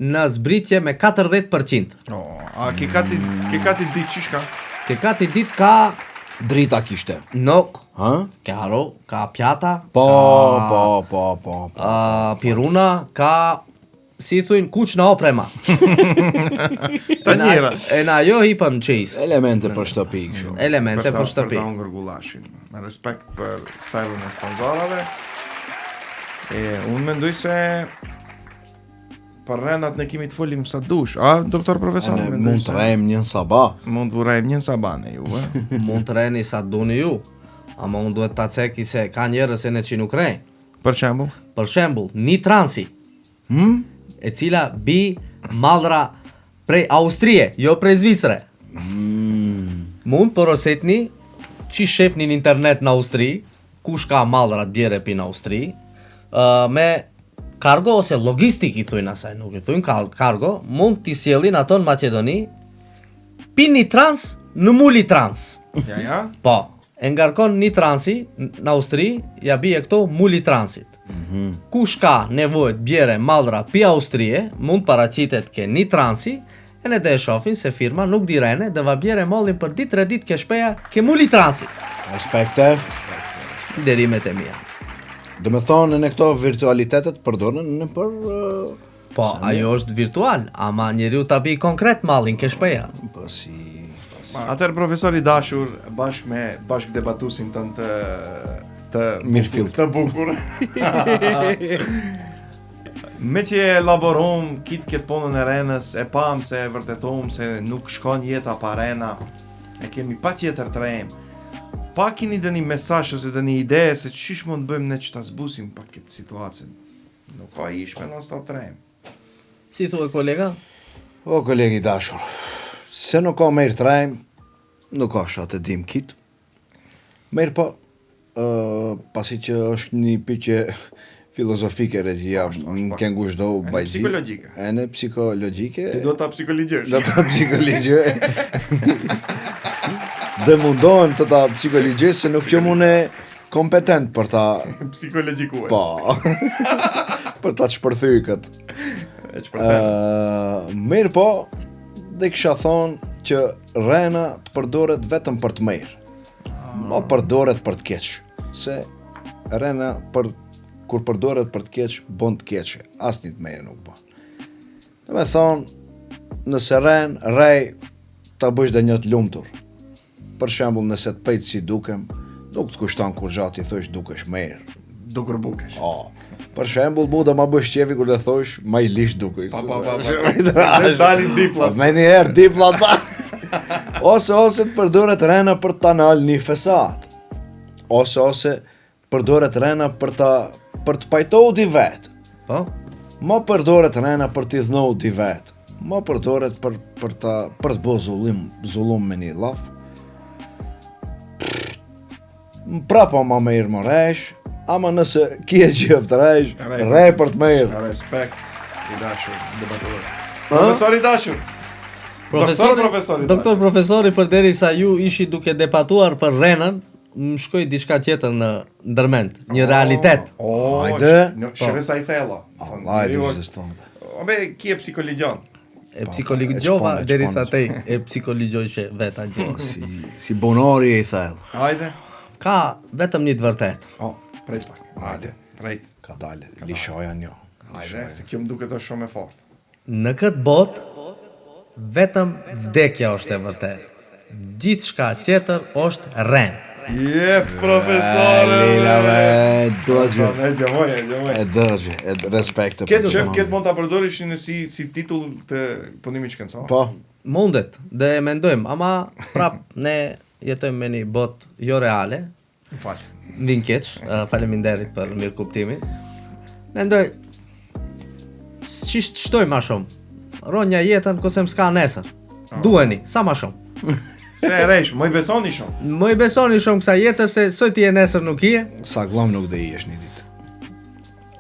në zbritje me 40%. A ke kati ditë qish ka? Ke kati dit ka Drita kishte. nok, Ha? karo, ka pjata, Po. piruna, ka si thuin kuq në oprema. Tanjera. E na jo hipën qejs. Elemente për shtëpi kështu. Elemente për shtëpi. Për ta hungër gullashin. Me respekt për sajlën e sponsorave. Unë mendoj se për renat ne kemi të folim sa dush. A, doktor profesor? Mund të rejmë një në sabah. Mund të vurajmë një në sabane ju, Mund të reni sa duni ju, ama unë duhet ta ceki se ka njerëz që nuk rejnë. Për shembull? Për shembull, një transi, e cila bi mallra prej Austrije, jo prej Zvicre. Mund porosetni që shepni në internet në Austri, kush ka mallra djere pi në Austri, me kargo ose logistik i thujnë asaj, nuk i thujnë kargo, mund t'i sjellin ato në Macedoni, pi një trans në muli trans. Ja? Po, e ngarkon një transi në Austri, ja bie këto muli transit. Kush ka nevojë bjere mallra pi Austrije, mund paraqitet ke një transi, e ne dhe e shofin se firma nuk di rene dhe va bjere mollin për 2-3 ditë ke shpeja ke muli transi. Respekte. Derimet e mia. Do me thonë në këto virtualitetet përdoren në për... Po, ajo është virtual, ama njeriu ta bi konkret mallin ke shpeja. Po si... Atëherë profesori dashur, bashk debatusin të Mirfield. Të bukur. Me që e elaborom këtë punën e renës, e pam se e vërtetom se nuk shkon jeta pa rena, e kemi pa tjetër të rejmë. Pa kini dhe një mesazh ose dhe një ide se çish mund të bëjmë ne që ta zbusim pa këtë situacin. Nuk ka ishme nësë ta të rejmë. Si thua kolega? O kolegi dashur, se nuk ka merë të rejmë, nuk ka shatë të dim kitë. Merë po, pasi që është një pyetje filozofike regjia, është në kënë gushdo bajgji. Psikologjike. E në psikologjike. Ti do ta psikologjësh. Do ta psikologjë. Dhe mundohem të ta psikologjë se nuk që mune kompetent për ta... Psikologjikues. Po. Për ta shpërthyj këtë. Mirë po, dhe kisha thonë që rena të përdoret vetëm për të mirë. Mo përdoret për të keq. Se rena kur përdoret për të keq, bon të keqe. Asnjë të mirë nuk bon. Dhe me thonë, nëse rej ta bësh dhe një të lumtur. Për shembull, nëse të pejtë si dukem, nuk të kushton kur gjatë i thosh dukesh mirë. Dukur bukesh. Për shembull, bu do ma bësh qefi kur dhe thosh ma i lish dukesh. Dhe dalin diplat. Me njëherë diplat ta. Ose të përdoret rena për ta nal një fesat. Ose përdoret rena për të pajtohu di vetë. Po? Ma përdoret rena për t'i dhnohu di vetë. Ma përdoret për të bo zullum me një laf. Prapa ma mirë më resh, ama nëse kje gjëf të resh, rej për të mirë. Respekt i dashur, debatues. Profesori dashur. Doktor profesori, përderisa ju ishi duke debatuar për renën, më shkoj diçka tjetër në ndërmend, një realitet. Hajde. Sheve sa i thella. Hajde, zështonde. Obe, ki e psikologion. E psikologjova derisa te e psikologjojshe vetë gjë. Si bonori e i thellë. Hajde. Ka vetëm një të vërtet. Prejt pak. Hajde. Prejt. Ka dalë, lishoja një. Hajde, se kjo më duket është shumë e fortë. Në këtë botë, vetëm vdekja është e vërtet. Gjithçka tjetër është ren. Profesore! Dëgjë. Gjëmoj. E dëgjë, e respekte. Këtë mund të përdorish si titull të punimit shkencor? Po. Mundet, dhe e mendojmë, ama prap ne jetojmë me një botë jo reale. Fal. Vin keq, faleminderit për mirë kuptimin. Mendoj, ç'është shtoj ma shumë. Ronja jetën kose m'ska nesër. Duheni, sa ma shumë. Se e rejsh, më i besoni shumë. Më i besoni shumë kësa jetër se sot i e nesër nuk i e. Sa glam nuk dhe i është një ditë.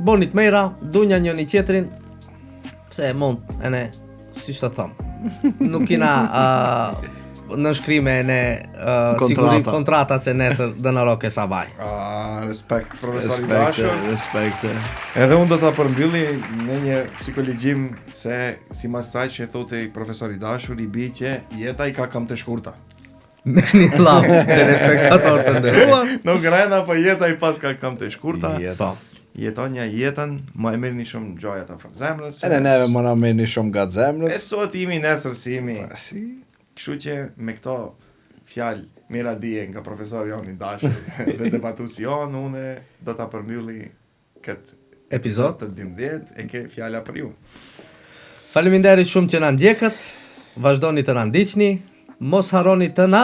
Bonit mejra, dunja një tjetrin, se mund, e ne, si shtë të thëmë. Nuk kina në shkrime e ne sigurim kontrata se nesër dhe në roke sa vaj. Respekt, profesori dashur. Respekte. Edhe unë do të përmbylli në një psikologjim se si masaj që e thote i profesori dashur i bi që jeta i ka kam të shkurta. Me një lavë të respektator të ndërruar. Nuk rena, po jeta i pas ka kam të shkurta. Po. Jetonja jetën, ma e mirë një shumë gjoja të fër zemrës. E në neve më na mirë një shumë gatë zemrës. E sot imi nesër si imi. Kështu që me këto fjalë mira dije nga profesori jonë i dashur dhe debatusi jonë, une do ta përmbylli këtë Epizod të 12 e ke fjala për ju. Faleminderit shumë që na ndjekët. Vazhdoni të na ndiqni. Mos harroni të na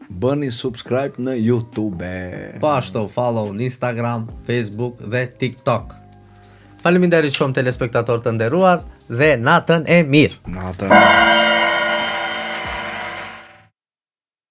Bëni subscribe në YouTube. po ashtu follow në Instagram, Facebook dhe TikTok. Faleminderit shumë telespektatorë të nderuar dhe natën e mirë. Natën.